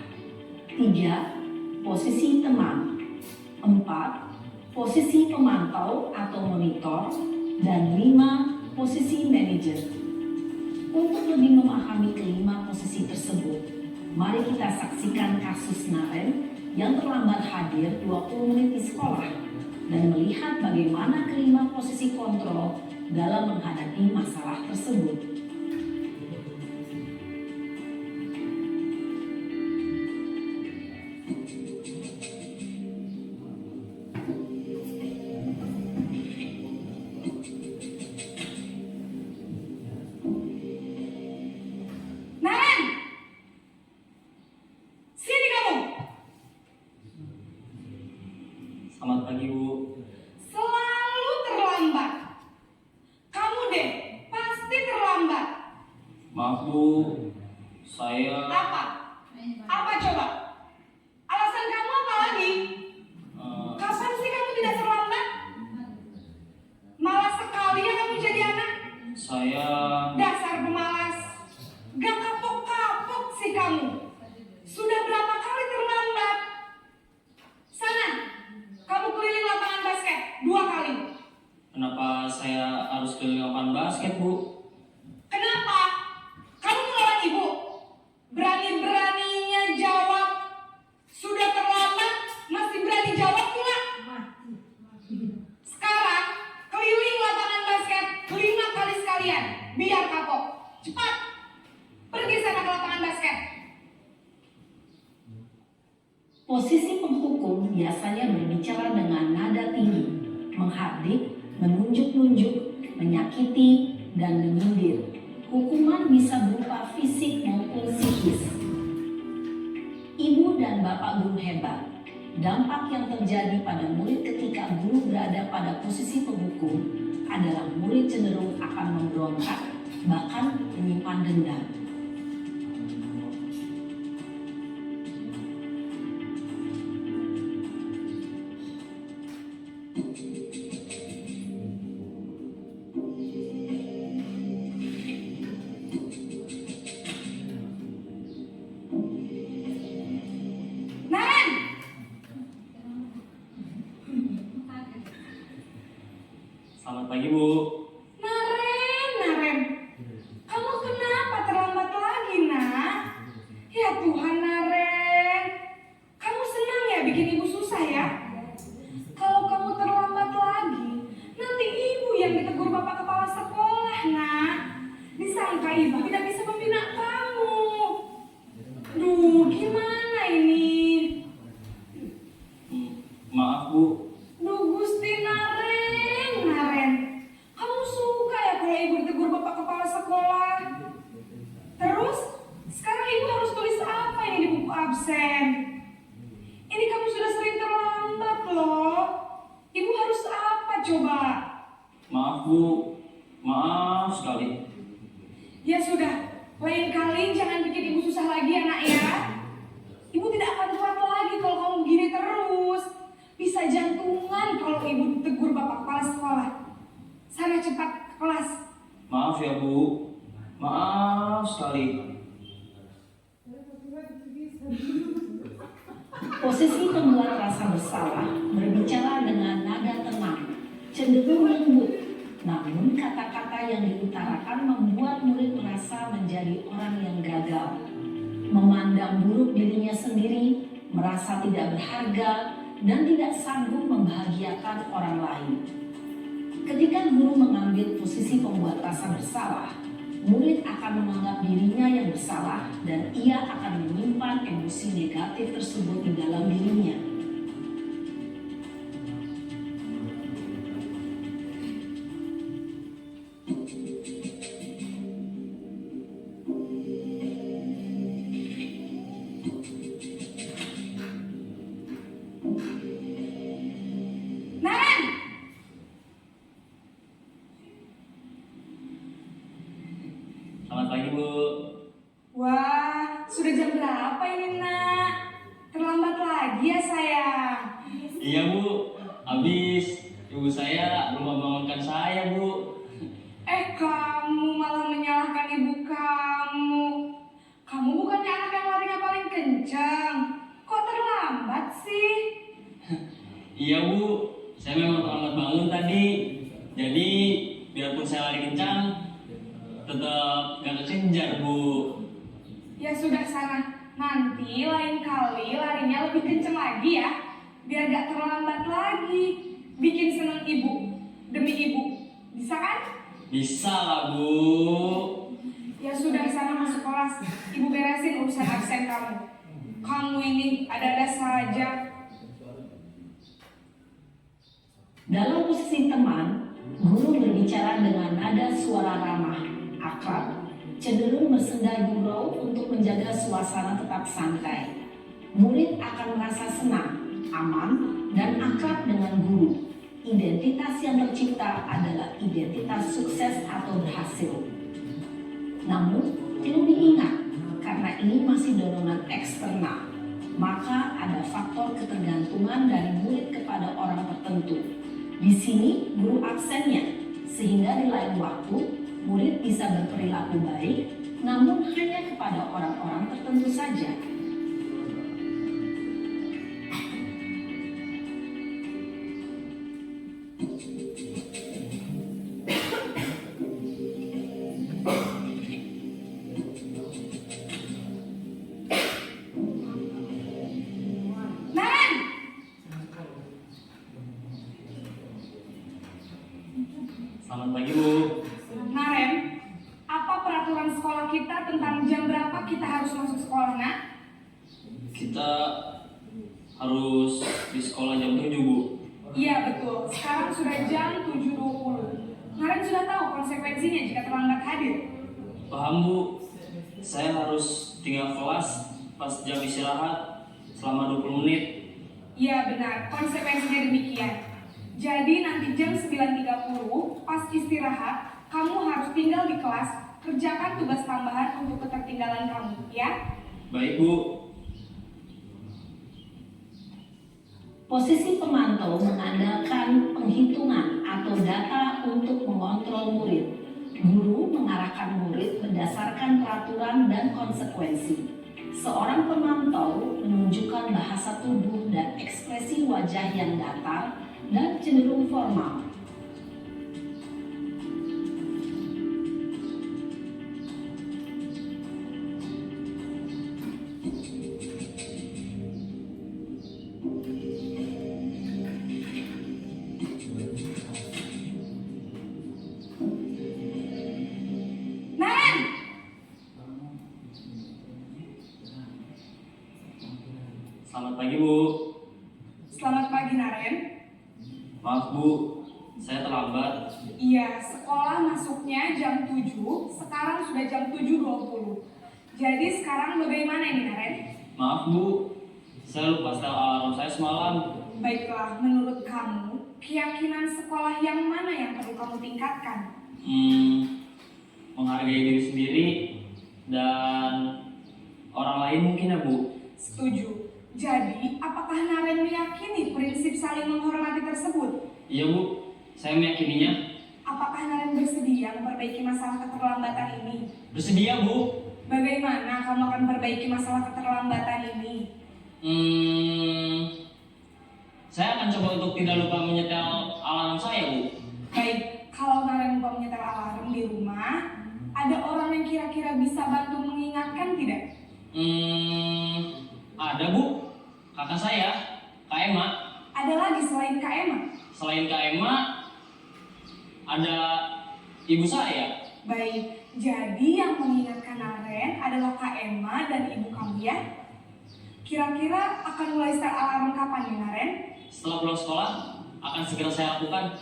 3. Posisi teman. 4. Posisi pemantau atau monitor. Dan 5. Posisi manajer. Untuk lebih memahami kelima posisi tersebut, mari kita saksikan kasus Naren yang terlambat hadir 20 menit di sekolah dan melihat bagaimana kelima posisi kontrol dalam menghadapi masalah tersebut. Naren! Sini kamu! Selamat pagi, Bu. Selalu terlambat. Kamu deh, pasti terlambat. Maaf, Bu. Saya Apa? Apa coba? Alasan kamu apa lagi? Kapan sih kamu tidak terlambat? Malas sekali ya kamu jadi anak. saya Dasar pemalas. Gak kapok-kapok sih kamu. Sudah berapa kali terlambat? Sana, kamu keliling lapangan basket 2 kali. kenapa saya harus keliling lapangan basket, Bu? Kenapa? Kamu melawan ibu. Berani-beraninya jawab. Sudah terlambat, masih berani jawab pula. Sekarang, keliling lapangan basket 5 kali sekalian. Biar kapok. Cepat! Pergi sana ke lapangan basket. Posisi penghukum biasanya berbicara dengan nada tinggi, menghardik, menunjuk-nunjuk, menyakiti, dan menyindir. Hukuman bisa berupa fisik maupun psikis. Ibu dan bapak guru hebat. Dampak yang terjadi pada murid ketika guru berada pada posisi penghukum adalah murid cenderung akan memberontak, bahkan menyimpan dendam. Naren! Selamat pagi, Bu. Naren. Kamu kenapa terlambat lagi, nak? Ya Tuhan, Naren. Kamu senang ya bikin ibu susah ya? Kalau kamu terlambat lagi, nanti ibu yang ditegur bapak kepala sekolah, nak. Disangka ibu tidak bisa membina kamu. Duh, gimana ini? Maaf, Bu. Duh, Gusti Naren. Kamu suka ya kalau ibu ditegur bapak kepala sekolah? Terus, sekarang ibu harus tulis apa ini di buku absen? Ini kamu sudah sering terlambat loh. Ibu harus apa coba? Maaf, Bu. Maaf sekali. Ya sudah, lain kali jangan bikin ibu susah lagi ya nak ya. Ibu tidak akan kuat lagi kalau kamu begini terus. Bisa jantungan kalau ibu ditegur bapak kepala sekolah. Sana cepat ke kelas. Maaf ya, Bu. Maaf sekali. Posisi pembuat rasa bersalah berbicara dengan nada tenang, cenderung lembut. Namun kata-kata yang diutarakan membuat murid merasa menjadi orang yang gagal, memandang buruk dirinya sendiri, merasa tidak berharga, dan tidak sanggup membahagiakan orang lain. Ketika guru mengambil posisi pembuat rasa bersalah, murid akan menganggap dirinya yang bersalah dan ia akan menyimpan emosi negatif tersebut di dalam dirinya. Naren! Selamat pagi, Bu. Wah, sudah jam berapa ini nak? Terlambat lagi ya sayang. Iya, Bu. Habis ibu saya belum membangunkan saya, Bu. Kamu malah menyalahkan ibu kamu. Kamu bukannya anak yang larinya paling kencang. Kok terlambat sih? Iya, Bu. Saya memang terlambat bangun tadi. Jadi, biarpun saya lari kencang, tetap gak kekejar, Bu. Ya sudah sana. Nanti lain kali larinya lebih kencang lagi ya. Biar gak terlambat lagi. Bikin seneng ibu. Demi ibu. Bisa kan? Bisa lah, Bu. Ya sudah sana masuk kelas. Ibu beresin urusan absen kamu. Kamu ini ada-ada saja. Dalam posisi teman, guru berbicara dengan nada suara ramah, akrab, cenderung bersenda gurau untuk menjaga suasana tetap santai. Murid akan merasa senang, aman, dan akrab dengan guru. Identitas yang tercipta adalah identitas sukses atau berhasil. Namun, perlu diingat, karena ini masih dorongan eksternal, maka ada faktor ketergantungan dari murid kepada orang tertentu. Di sini guru absennya, sehingga di lain waktu murid bisa berperilaku baik, namun hanya kepada orang-orang tertentu saja. Naren! Selamat pagi, Bu. Naren, apa peraturan sekolah kita harus di sekolah jam 7, Bu. Iya betul, sekarang sudah jam 7.20. Kemarin sudah tahu konsekuensinya jika terlambat hadir. Paham, Bu. Saya harus tinggal kelas pas jam istirahat selama 20 menit. Iya benar, konsekuensinya demikian. Jadi nanti jam 9.30 pas istirahat, kamu harus tinggal di kelas, kerjakan tugas tambahan untuk ketertinggalan kamu, ya? Baik, Bu. Posisi pemantau mengandalkan penghitungan atau data untuk mengontrol murid. Guru mengarahkan murid berdasarkan peraturan dan konsekuensi. Seorang pemantau menunjukkan bahasa tubuh dan ekspresi wajah yang datar dan cenderung formal. Naren! Selamat pagi, Bu. Selamat pagi Naren. Maaf, Bu. Saya terlambat. Iya, sekolah masuknya jam 7, sekarang sudah jam 7.20. Jadi sekarang bagaimana ini Naren? Maaf, Bu. Saya lupa setel alarm saya semalam. Baiklah, menurut kamu, keyakinan sekolah yang mana yang perlu kamu tingkatkan? Menghargai diri sendiri dan orang lain mungkin ya, Bu. Setuju. Jadi, apakah Naren meyakini prinsip saling menghormati tersebut? Iya, Bu. Saya meyakininya. Apakah Naren bersedia memperbaiki masalah keterlambatan ini? Bersedia, Bu. Bagaimana kamu akan memperbaiki masalah keterlambatan ini? Saya akan coba untuk tidak lupa menyetel alarm saya, Bu. Baik, kalau Naren lupa menyetel alarm di rumah, ada orang yang kira-kira bisa bantu mengingatkan tidak? Ada, Bu. Kakak saya, Kak Emma. Ada lagi selain Kak Emma? Selain Kak Emma, ada ibu saya. Baik, jadi yang mengingatkan Naren adalah Kak Emma dan ibu kamu ya? Kira-kira akan mulai start alarm kapan ya Naren? Setelah pulang sekolah, akan segera saya lakukan.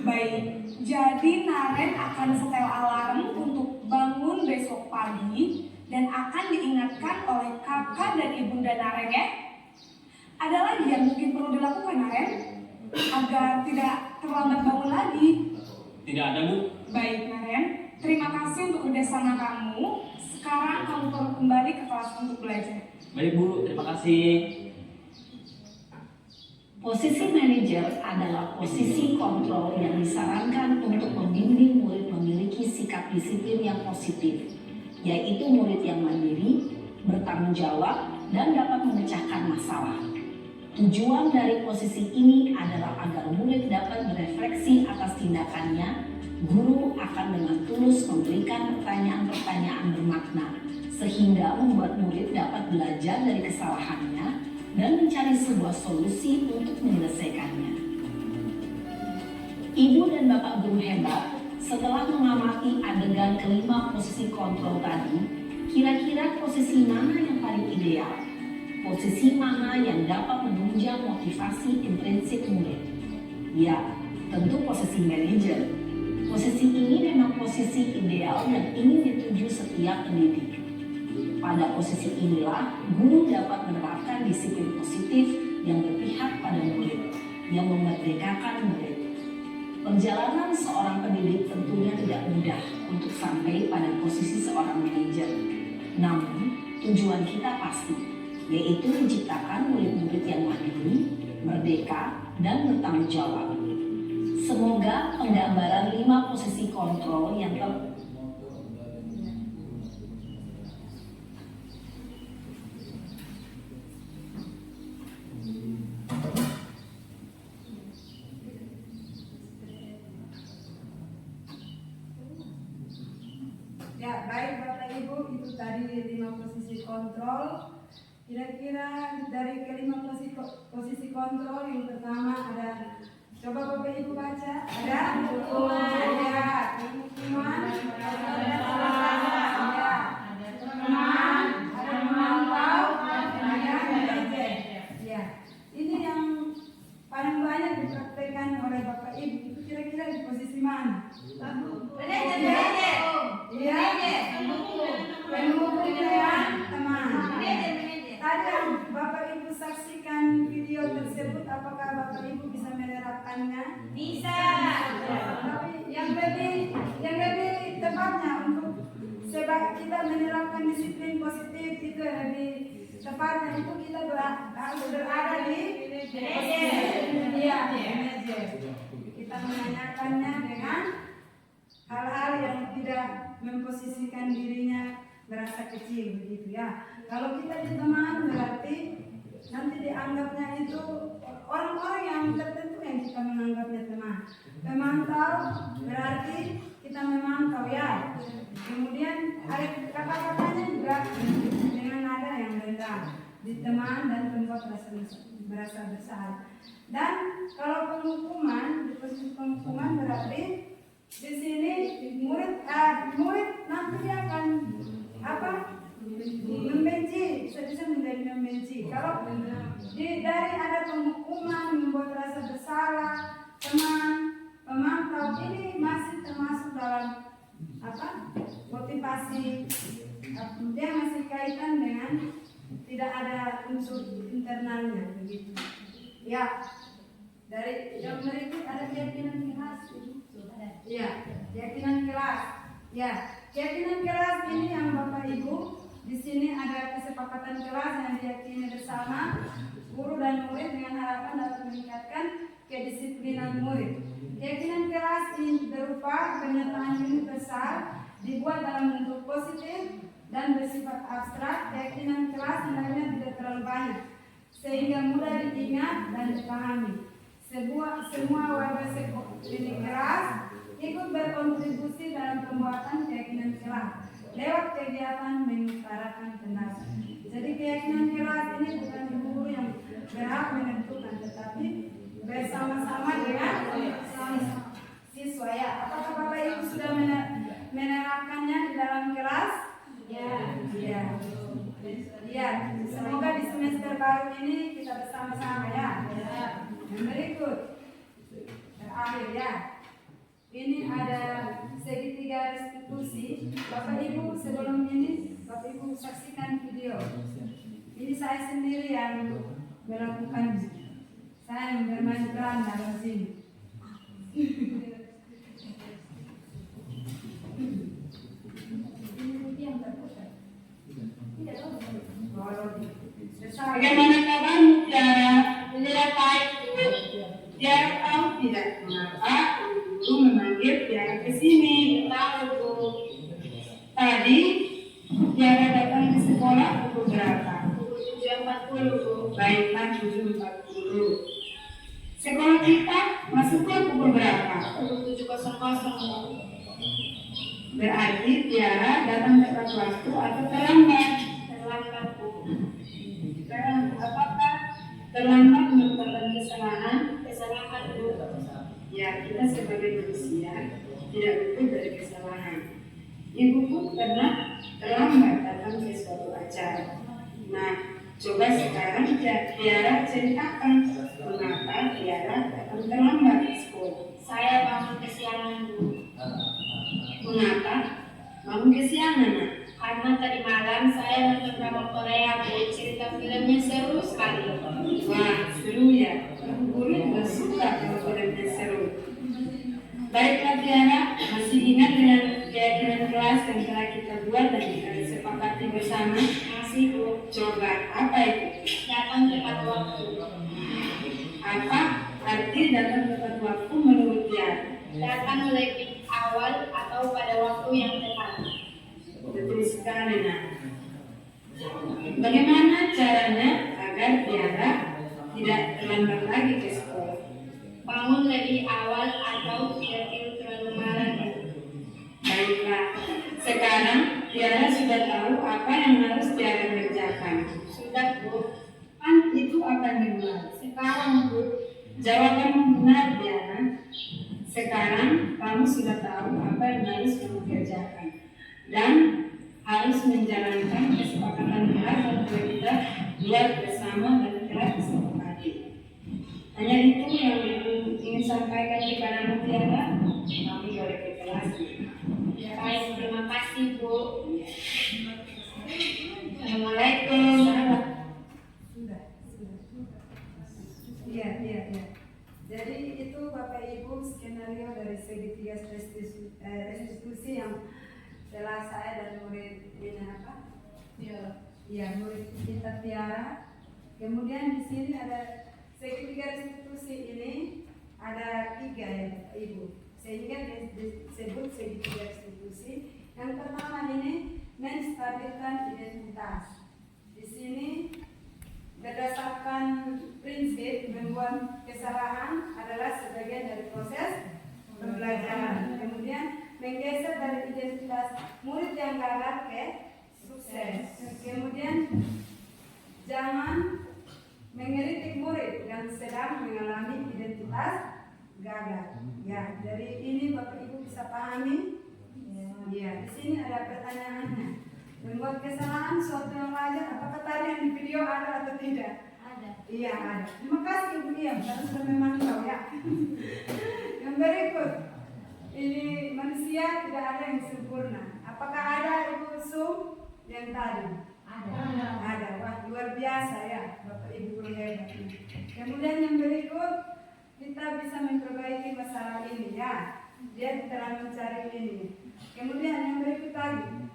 Baik, jadi Naren akan setel alarm untuk bangun besok pagi dan akan diingatkan oleh kakak dan ibunda Naren ya? Ada lagi yang mungkin perlu dilakukan Naren? Agar tidak terlambat bangun lagi. Tidak ada, Bu. Baik Naren, terima kasih untuk kerjasama kamu. Sekarang kamu perlu kembali ke kelas untuk belajar. Baik, Bu. Terima kasih. Posisi manajer adalah posisi kontrol yang disarankan untuk membimbing murid memiliki sikap disiplin yang positif, yaitu murid yang mandiri, bertanggung jawab, dan dapat memecahkan masalah. Tujuan dari posisi ini adalah agar murid dapat berefleksi atas tindakannya. Guru akan dengan tulus memberikan pertanyaan-pertanyaan bermakna, sehingga membuat murid dapat belajar dari kesalahannya dan mencari sebuah solusi untuk menyelesaikannya. Ibu dan Bapak guru hebat, setelah mengamati adegan kelima posisi kontrol tadi, kira-kira posisi mana yang paling ideal? Posisi mana yang dapat menunjang motivasi intrinsik murid? Ya, tentu posisi manajer. Posisi ini memang posisi ideal yang ingin dituju setiap pendidik. Pada posisi inilah, guru dapat menerapkan disiplin positif yang berpihak pada murid, yang memerdekakan murid. Perjalanan seorang pendidik tentunya tidak mudah untuk sampai pada posisi seorang manajer. Namun, tujuan kita pasti, yaitu menciptakan murid-murid yang mandiri, merdeka, dan bertanggung jawab. Semoga penggambaran 5 posisi kontrol yang Ya, baik Bapak Ibu, itu tadi 5 posisi kontrol. Kira-kira dari kelima posisi kontrol yang pertama ada, coba Bapak Ibu baca, ada hukuman, ya, hukuman, ada salah, ya, teman, ada memantau, ada apakah Bapak Ibu bisa menerapkannya? Bisa. Tapi yang lebih tepatnya untuk sebab kita menerapkan disiplin positif itu lebih tepatnya itu kita harus berada di manajer. Kita menanyakannya dengan hal-hal yang tidak memposisikan dirinya merasa kecil begitu ya. Kalau kita di teman berarti nanti dianggapnya itu orang-orang yang tertentu yang kita menganggapnya teman. Memantau berarti kita memantau ya. Kemudian ada kata-katanya juga dengan nada yang rendah di teman dan tempat merasa bersalah. Dan kalau penghukuman, di posisi penghukuman berarti di sini murid nanti dia akan membenci, bisa menjadi membenci. Kalau dari ada penghukuman membuat rasa bersalah, teman pemantau ini masih termasuk dalam motivasi, dia masih kaitan dengan tidak ada unsur internalnya begitu. Ya, dari yang berikut ada keyakinan kelas. Ya, keyakinan kelas. Ya, keyakinan kelas ini yang Bapak Ibu di sini ada kesepakatan kelas yang diyakini bersama guru dan murid dengan harapan dapat meningkatkan kedisiplinan murid. Keyakinan kelas ini berupa pernyataan ilmu besar dibuat dalam bentuk positif dan bersifat abstrak. Keyakinan kelas sebenarnya tidak terlalu banyak sehingga mudah diingat dan dipahami. Semua warga ini kelas ikut berkontribusi dalam pembuatan keyakinan kelas lewat kegiatan mengutarakan pendapat. Jadi keyakinan kelas ini bukan guru yang berhak menentukan, tetapi bersama-sama dengan siswa ya. Apakah Bapak Ibu sudah menerapkannya di dalam kelas? Ya. Semoga di semester baru ini kita bersama-sama ya. Yang berikut terakhir ya. Ini ada segitiga restitusi. Bapak Ibu sebelum ini Bapak Ibu saksikan video. Ini saya sendiri yang melakukan. Saya yang bermain peran dalam sini. Bagaimana kabar Mutiara? Mutiara baik. Tiara tahu tidak mengapa guru memanggil Tiara ke sini? Tahu Bu. Tadi Tiara datang ke sekolah pukul berapa? Pukul 7.40 Bu. Baiklah 7.40. Sekolah kita masuknya pukul berapa? Pukul 7.00. Berarti Tiara datang tepat waktu atau terlambat? Terlambat Bu. Apakah terlambat merupakan kesalahan? Kesalahan Bu. Ya, kita sebagai manusia tidak luput dari kesalahan. Ibu pun pernah terlambat datang ke suatu acara. Nah, coba sekarang Tiara ceritakan mengapa Tiara datang terlambat ke sekolah. Saya bangun kesiangan Bu. Mengapa bangun kesiangan? Karena tadi malam saya nonton drama Korea Bu, cerita filmnya seru sekali. Wah, seru ya. Guru juga suka kalau filmnya seru. Baiklah Tiara, masih ingat dengan keyakinan kelas yang telah kita buat dan kita sepakati bersama? Masih Bu. Coba, apa itu? Datang tepat waktu. Apa arti datang tepat waktu menurut Tiara? Datang lebih awal atau pada waktu yang tepat. Betul sekali, Nak. Bagaimana caranya agar Tiara tidak terlambat lagi ke sekolah? Bangun lebih awal atau tidak tidur terlalu malam. Baiklah, sekarang Tiara sudah tahu apa yang harus Tiara kerjakan. Sudah Bu. Kan itu akan dimulai. Sekarang Bu. Jawaban benar Tiara. Sekarang kamu sudah tahu apa yang harus kamu kerjakan dan harus menjalankan kesepakatan kelas yang telah kita buat bersama dan telah disepakati. Hanya itu yang ingin sampaikan kepada Mutiara. Kami boleh ke kelas. Baik, terima kasih Bu. Assalamualaikum. Sudah. Iya. setelah saya dan murid ini apa? Iya, murid kita Tiara. Kemudian di sini ada segitiga restitusi ini ada 3 ya Bapak Ibu. Sehingga disebut segitiga restitusi. Yang pertama ini menstabilkan identitas. Di sini berdasarkan prinsip membuat kesalahan adalah sebagian dari proses pembelajaran. Kemudian menggeser dari identitas murid yang gagal ke sukses. Kemudian jangan mengkritik murid yang sedang mengalami identitas gagal. Ya, dari ini Bapak Ibu bisa pahami. Ya, di sini ada pertanyaannya. Membuat kesalahan suatu yang wajar. Apakah tadi yang di video ada atau tidak? Ada. Iya ada. Terima kasih Ibu Diam karena sudah memantau ya. Yang berikut, ini manusia tidak ada yang sempurna. Apakah ada Ibu Sum yang tadi? Ada. Wah, luar biasa ya Bapak Ibu guru hebat. Kemudian yang berikut, kita bisa memperbaiki masalah ini ya. Dia telah mencari ini. Kemudian yang berikut tadi.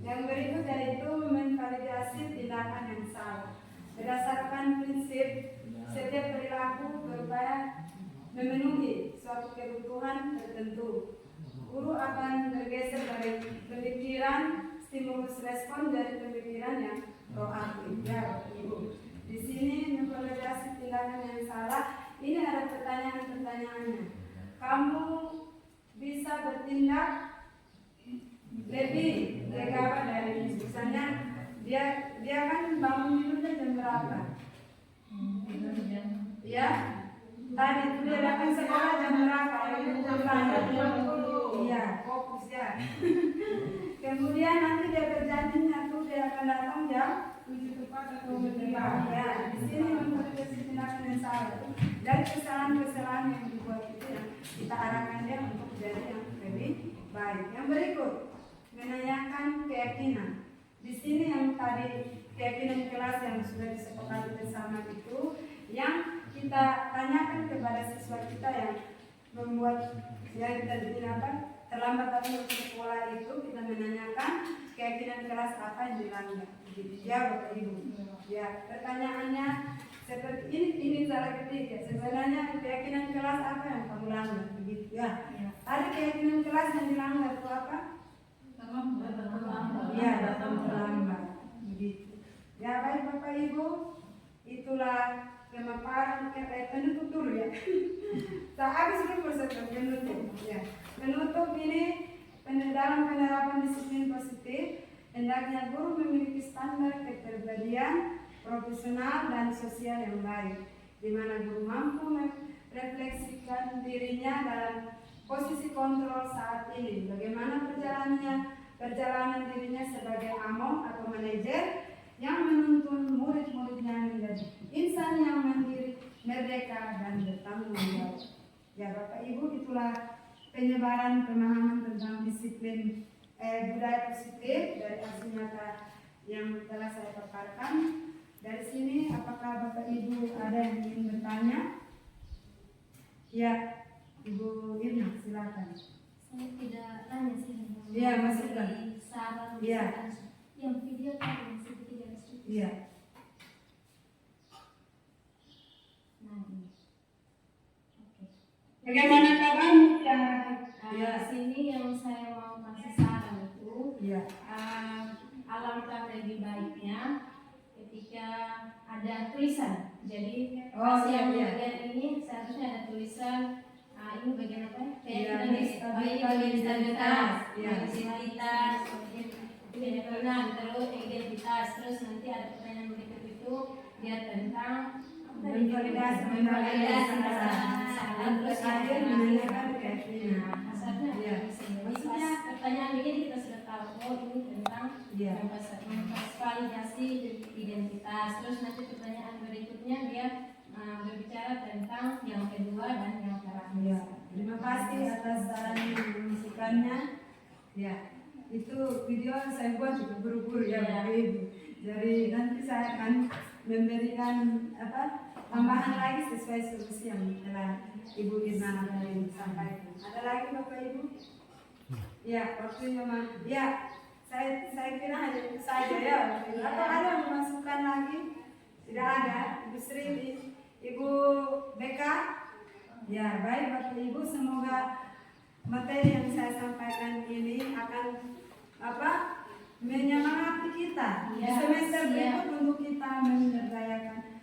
Yang berikut yaitu memvalidasi tindakan yang salah. Berdasarkan prinsip setiap perilaku berupaya memenuhi suatu kebutuhan tertentu. Guru akan bergeser dari pemikiran stimulus respon dari pemikiran yang proaktif. Ya, Ibu. Di sini memvalidasi tindakan yang salah. Ini ada pertanyaan-pertanyaannya. Kamu bisa bertindak lebih legawa dari misalnya dia kan bangun tidurnya jam berapa? Ya, tadi itu dia datang sekolah jam berapa? Iya, fokus ya. Kemudian nanti dia berjanjinya tuh dia akan datang jam 7 tepat atau 5. Ya, di sini memvalidasi tindakan yang salah. Dari kesalahan-kesalahan yang dibuat itu yang kita arahkan dia untuk jadi yang lebih baik. Yang berikut, menanyakan keyakinan. Di sini yang tadi keyakinan kelas yang sudah disepakati bersama itu, yang kita tanyakan kepada siswa kita yang membuat yang kita apa terlambat datang ke sekolah itu, kita menanyakan keyakinan kelas apa yang dilanggar. Ya Bapak Ibu. Ya, pertanyaannya seperti ini salah ketik ya. Sebenarnya keyakinan kelas apa yang kamu langgar? Begitu ya. Ada keyakinan kelas yang dilanggar itu apa? Ya, datang terlambat. Begitu. Ya baik Bapak Ibu, itulah pemaparan penutup dulu ya. Tak habis dulu setelah penutup. Ya. Penutup ini dalam penerapan disiplin positif. Hendaknya guru memiliki standar kepribadian profesional dan sosial yang baik, di mana guru mampu merefleksikan dirinya dalam posisi kontrol saat ini. Bagaimana perjalanan dirinya sebagai among atau manajer yang menuntun murid-muridnya menjadi insan yang mandiri, merdeka, dan bertanggung jawab. Ya Bapak Ibu, itulah penyebaran pemahaman tentang disiplin budaya positif dari aksi nyata yang telah saya paparkan. Dari sini, apakah Bapak Ibu ada yang ingin bertanya? Ya, Ibu Irna, silakan. Saya tidak tanya sih. Iya, masukkan. Saran. Iya. Yang video tadi yang segitiga restitusi. Iya. Nah, ini. Oke. Bagaimana kabarmu? Di sini yang saya mau kasih saran itu, Iya. alangkah lebih baiknya ketika ada tulisan. Jadi iya. bagian ini seharusnya ada tulisan. Ini bagian apa? Stabilitas. Identitas, keyakinan, terus identitas, terus nanti ada pertanyaan berikut itu dia tentang Memvalidasi. terus Akhir menanyakan keyakinan. Maksudnya Iya. maksudnya pertanyaan begini kita sudah tahu, oh ini tentang Iya. memvalidasi identitas. Terus nanti pertanyaan berikutnya dia berbicara tentang yang kedua dan yang terakhir. Ya, terima kasih atas saran yang memasukannya. Ya, itu video saya buat juga buru-buru ya Bapak Ibu. Jadi nanti saya akan memberikan tambahan lagi sesuai solusi yang telah Ibu Irna sampaikan. Ada lagi Bapak Ibu? Ya, waktunya mah. Ya, saya kira hanya itu saja ya. Atau ada yang memasukkan lagi? Tidak ada. Ibu Sri, Ibu Beka. Ya, baik Bapak Ibu, semoga materi yang saya sampaikan ini akan menyemangati kita di semester berikut untuk kita memberdayakan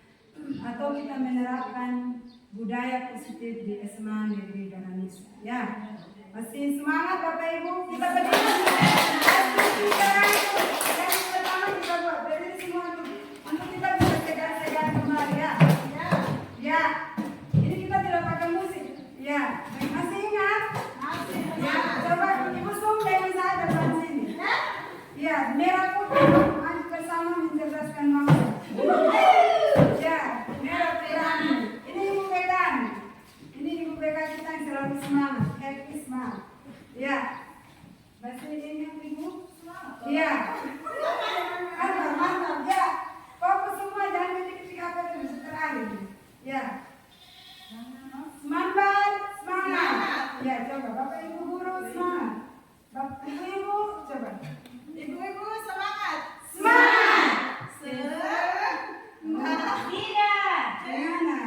atau kita menerapkan budaya positif di SMA Negeri Galanisa. Ya, masih semangat Bapak Ibu, kita berdiri. Yang pertama kita buat berdiri semua untuk kita bisa segar-segar kembali ya. Ya, ini kita tidak pakai musik. Ya, masih ingat? Masih. Ya, coba Ibu zoom dengan saya depan sini. Ya, merah putih, maju bersama mencerdaskan bangsa. Ya, merah putih. Ini Ibu pegang. Ini Ibu pegang kita yang selalu semangat, happy semangat. Ya, masih ingat Ibu? Ya. Mantap, ya. Fokus semua, jangan ketik-ketik apa itu terakhir. Ya. Semangat, semangat. Ya, coba Bapak Ibu guru semangat. Bapak Ibu coba. Ibu-ibu semangat. Semangat. Semangat. Tidak. Gimana?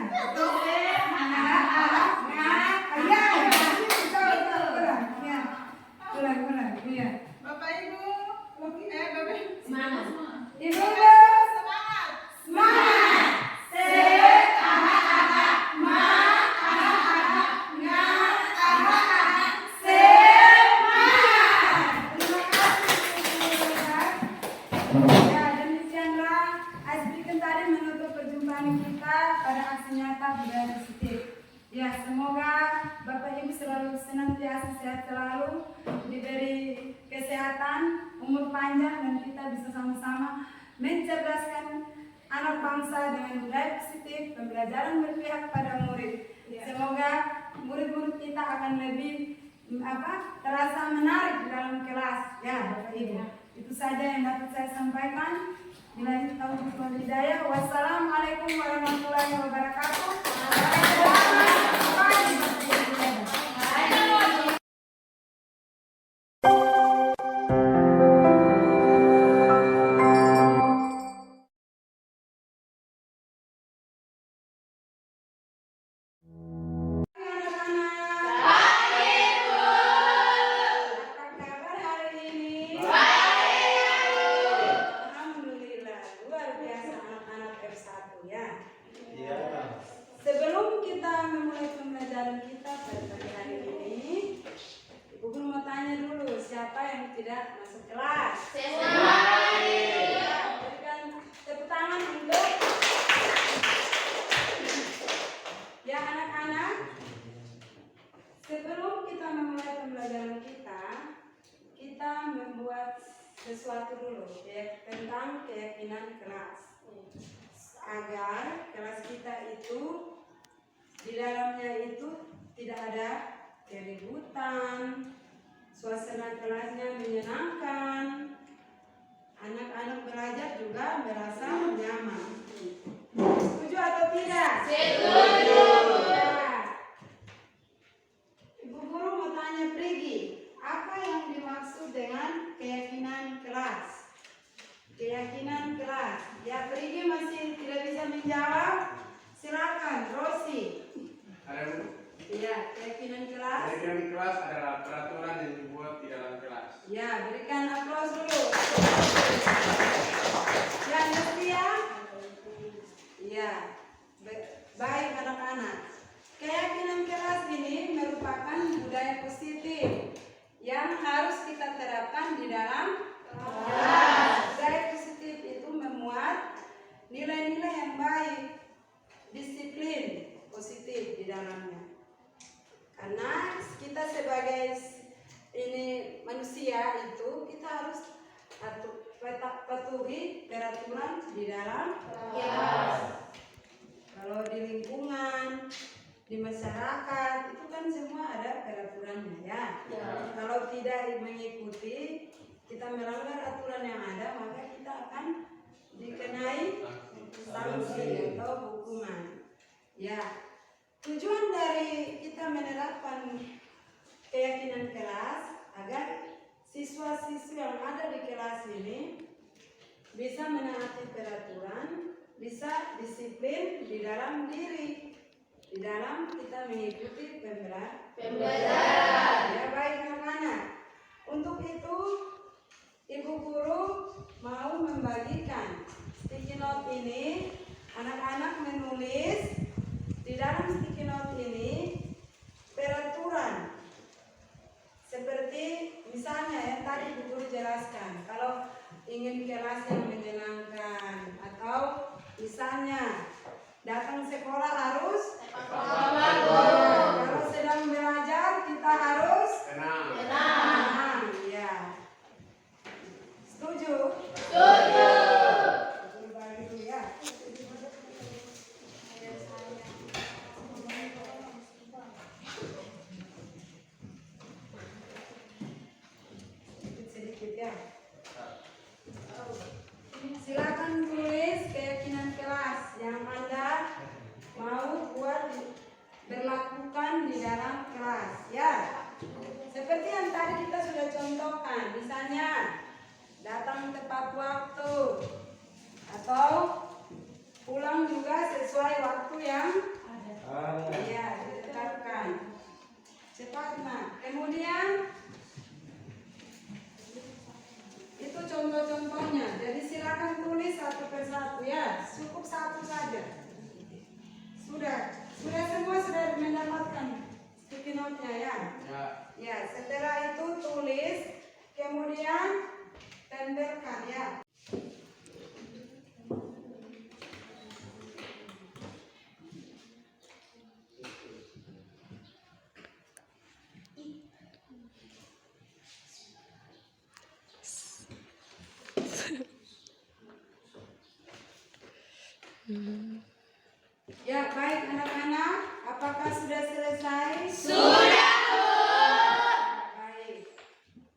Ulang. Iya. Bapak Ibu, Bapak Semangat. Ibu semangat. semangat. Ya, demikianlah Asbiken tadi menutup perjumpaan kita pada aksi nyata budaya positif. Ya, semoga Bapak Ibu selalu senantiasa sehat selalu, diberi kesehatan, umur panjang, dan kita bisa sama-sama mencerdaskan anak bangsa dengan budaya positif, pembelajaran berpihak pada murid. Semoga murid-murid kita akan lebih terasa menarik di dalam kelas. Ya, Bapak Ibu. Itu saja yang dapat saya sampaikan. Bila taufiq wal hidayah. Wassalamualaikum warahmatullahi wabarakatuh. Sebelum kita memulai pembelajaran kita pada pagi hari ini, Ibu Guru mau tanya dulu, siapa yang tidak masuk kelas? Ya, berikan tepuk tangan untuk ya anak-anak. Sebelum kita memulai pembelajaran kita membuat sesuatu dulu tentang keyakinan kelas, agar kelas kita itu di dalamnya itu tidak ada keributan, suasana kelasnya menyenangkan, anak-anak belajar juga merasa nyaman. Setuju atau tidak? Setuju. Ibu Guru mau tanya Prigi, apa yang dimaksud dengan keyakinan kelas? Keyakinan kelas. Ya, Prigi masih tidak bisa menjawab. Silakan, Rosi. Ada Bu. Iya, keyakinan kelas. Keyakinan kelas adalah peraturan yang dibuat di dalam kelas. Ya, berikan aplaus dulu. Ya, Nestia. Iya, baik anak-anak. Keyakinan kelas ini merupakan budaya positif yang harus kita terapkan di dalam kelas. Budaya positif itu memuat nilai-nilai yang baik, disiplin positif di dalamnya. Karena kita sebagai manusia itu kita harus patuhi peraturan di dalam kelas. Kalau di lingkungan, di masyarakat itu kan semua ada peraturannya ya. Kalau tidak mengikuti, kita melanggar aturan yang ada, maka kita akan dikenai sanksi atau hukuman. Ya, tujuan dari kita menerapkan keyakinan kelas agar ini bisa menaati peraturan, bisa disiplin di dalam diri, di dalam kita mengikuti pembelajaran. Ya baik anak-anak. Untuk itu Ibu Guru mau membagikan sticky note ini. Anak-anak menulis di dalam sticky note ini peraturan. Seperti misalnya yang tadi Bu Guru jelaskan, kalau ingin kelas yang menyenangkan, atau misalnya datang sekolah harus kalau sedang belajar kita harus tenang. Ya. Setuju? Setuju. Begitu ya. Sedikit ya. Silakan tulis keyakinan kelas yang Anda mau buat berlakukan di dalam kelas ya. Seperti yang tadi kita sudah contohkan, misalnya datang tepat waktu atau pulang juga sesuai waktu yang ya ditetapkan. Cepat nah. Kemudian itu contoh-contohnya. Jadi silakan tulis satu persatu ya. Cukup satu saja. Sudah semua sudah mendapatkan sticky note-nya ya. Ya, setelah itu tulis, kemudian tempelkan ya. Ya, baik anak-anak, apakah sudah selesai? Sudah, Bu. Baik.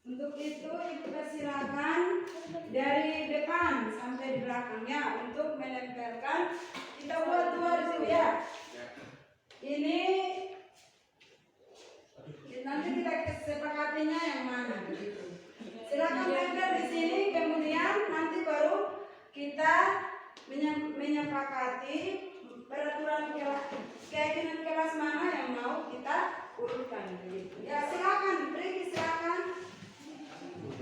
Untuk itu Ibu persilakan dari depan sampai di belakang ya untuk menempelkan. Kita buat dua dulu ya. Ini nanti kita kesepakatinya yang mana begitu. Silakan tempel di sini, kemudian nanti baru kita menyepakati peraturan kelas, keyakinan kelas mana yang mau kita urutkan begitu. Ya silakan, Riki silakan,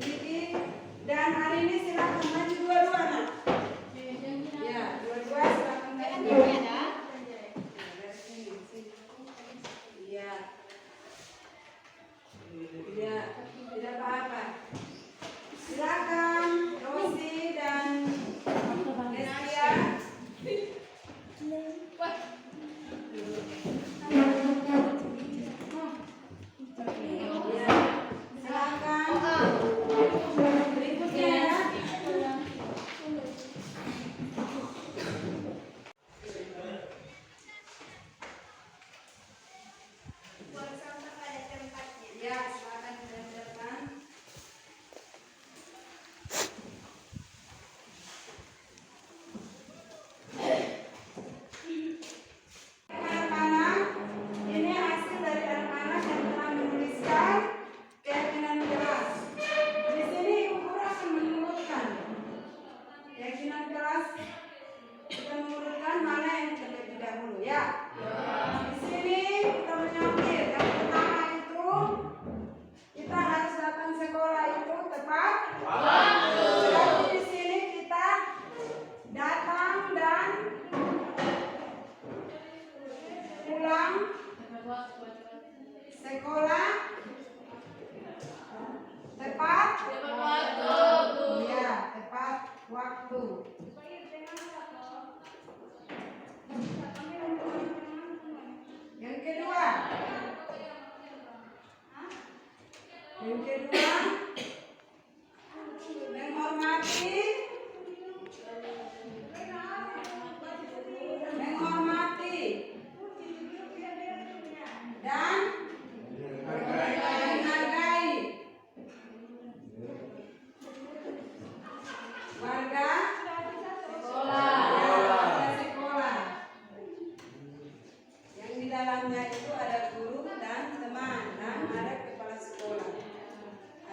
Riki, dan hari ini silakan maju dua-dua nak. Ya dua-dua silakan maju. Iya. Iya, tidak apa-apa. Silakan Rosi dan Nestia.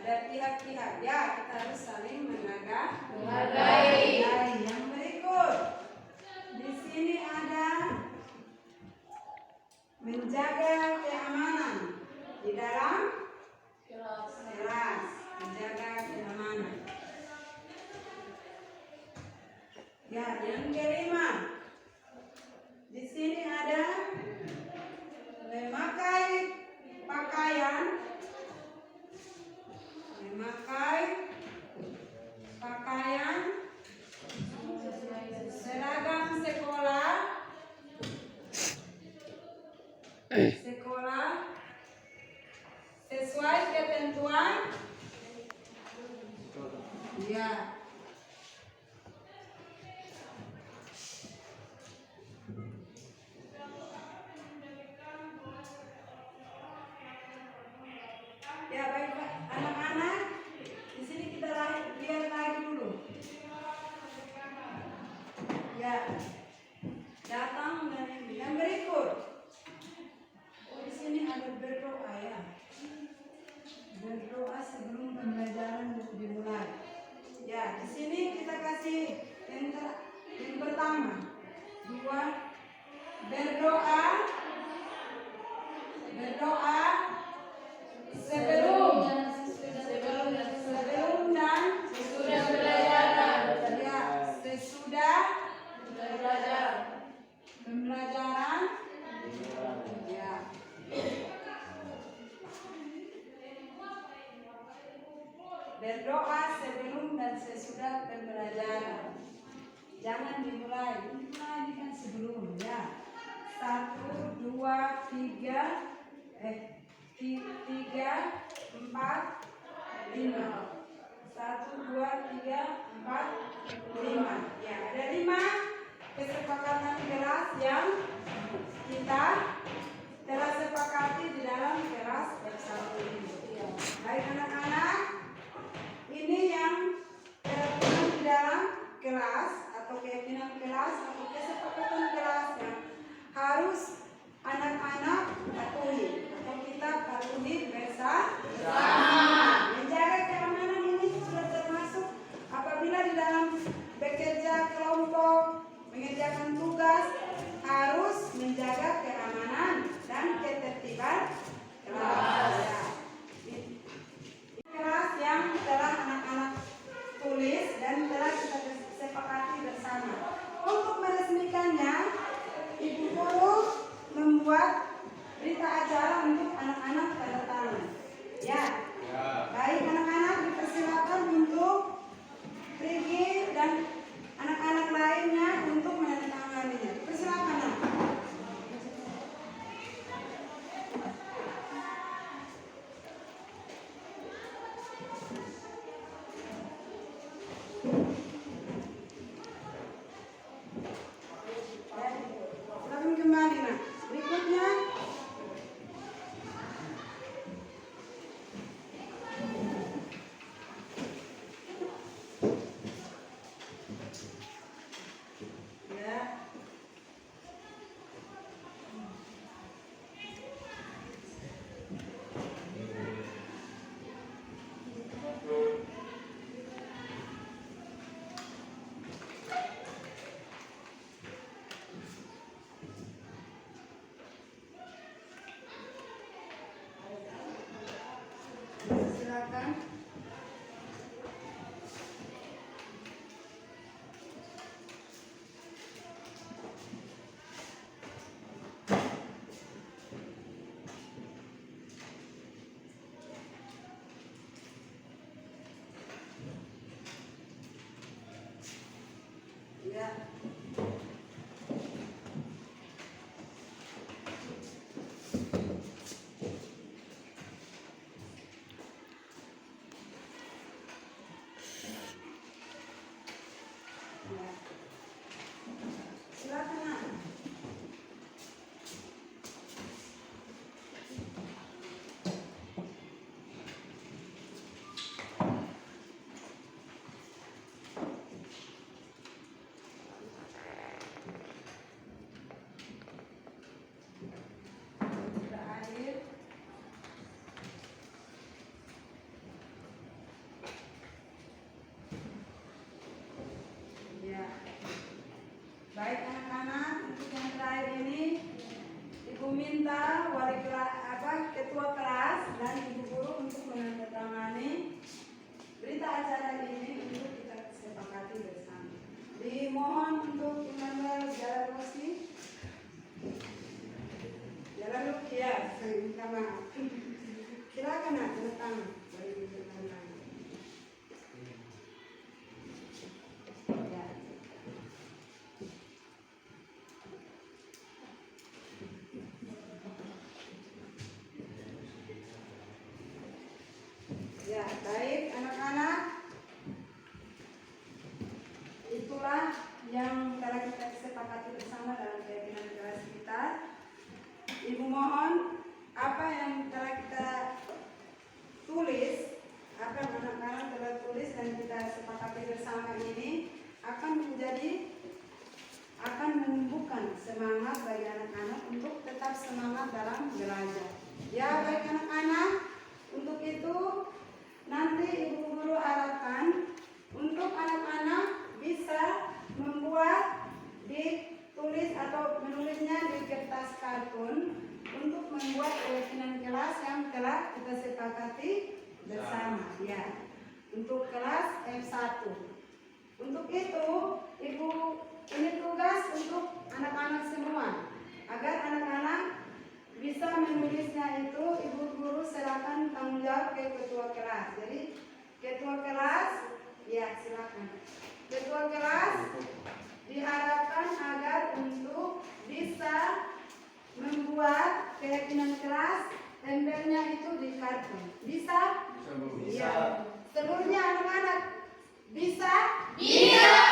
ada pihak-pihak. Ya, kita harus saling Menghargai. Yang berikut, di sini ada menjaga keamanan di dalam kelas, menjaga keamanan. Ya, yang kelima, di sini ada memakai pakaian seragam sekolah sesuai ketentuan. Ya. Ya, baik Pak. Anak-anak, di sini kita lihat lagi dulu. Ya, datang dan yang berikut. Oh, di sini ada berdoa ya. Berdoa sebelum pembelajaran dimulai. Ya, di sini kita kasih yang pertama. 2, berdoa sebelum dan sesudah pembelajaran. Ya, sesudah pembelajaran. Ya. Berdoa sebelum dan sesudah pembelajaran. Jangan dimulai kan sebelum ya. 1, 2, 3, 4, 5. 1, 2, 3, 4, 5. Ya, ada 5 kesepakatan kelas yang kita telah sepakati di dalam kelas bersama ini. Baik anak-anak, ini yang tertuang di dalam kelas atau keyakinan kelas atau kesepakatan kelas yang harus anak-anak patuhi atau kita patuhi bersama. Menjaga keamanan ini sudah termasuk apabila di dalam bekerja kelompok, mengerjakan tugas harus menjaga keamanan dan ketertiban kelas. Kelas yang telah anak-anak tulis dan telah kita sepakati bersama. Untuk meresmikannya, Ibu Guru membuat berita acara untuk anak-anak tanda tangan. Ya. Baik anak-anak, dipersilakan untuk Rigi dan anak-anak lainnya untuk menandatanganinya. Persilakan. Nak. Silakan kembali, Nak. Berikutnya. Ya. Silakan. Ya. Silakan, Nak. terakhir ini Ibu minta ketua kelas dan ibu guru untuk menandatangani berita acara ini untuk kita sepakati bersama. Dimohon untuk Immanuel Jalarosi. Jalarosi ya, saya minta maaf. Silakan nak tanda tangan. Ya, baik anak-anak. Itulah yang telah kita sepakati bersama dalam keyakinan kelas kita. Ibu mohon apa yang telah kita tulis, apa yang anak-anak telah tulis dan kita sepakati bersama ini akan menumbuhkan semangat bagi anak-anak untuk tetap semangat dalam belajar. Ya, baik anak-anak. Untuk itu nanti ibu guru harapkan untuk anak-anak bisa membuat ditulis atau menulisnya di kertas kartun untuk membuat keyakinan kelas yang telah kita sepakati bersama. Ya, untuk kelas F1. Untuk itu ibu ini tugas untuk anak-anak semua agar anak-anak bisa menulisnya itu ibu guru serahkan tanggung jawab ke ketua kelas. Jadi ketua kelas, ya silakan. Ketua kelas diharapkan agar untuk bisa membuat keyakinan kelas tempelnya itu di karton. Bisa? Bisa. Ya. Seluruhnya anak-anak bisa? Bisa.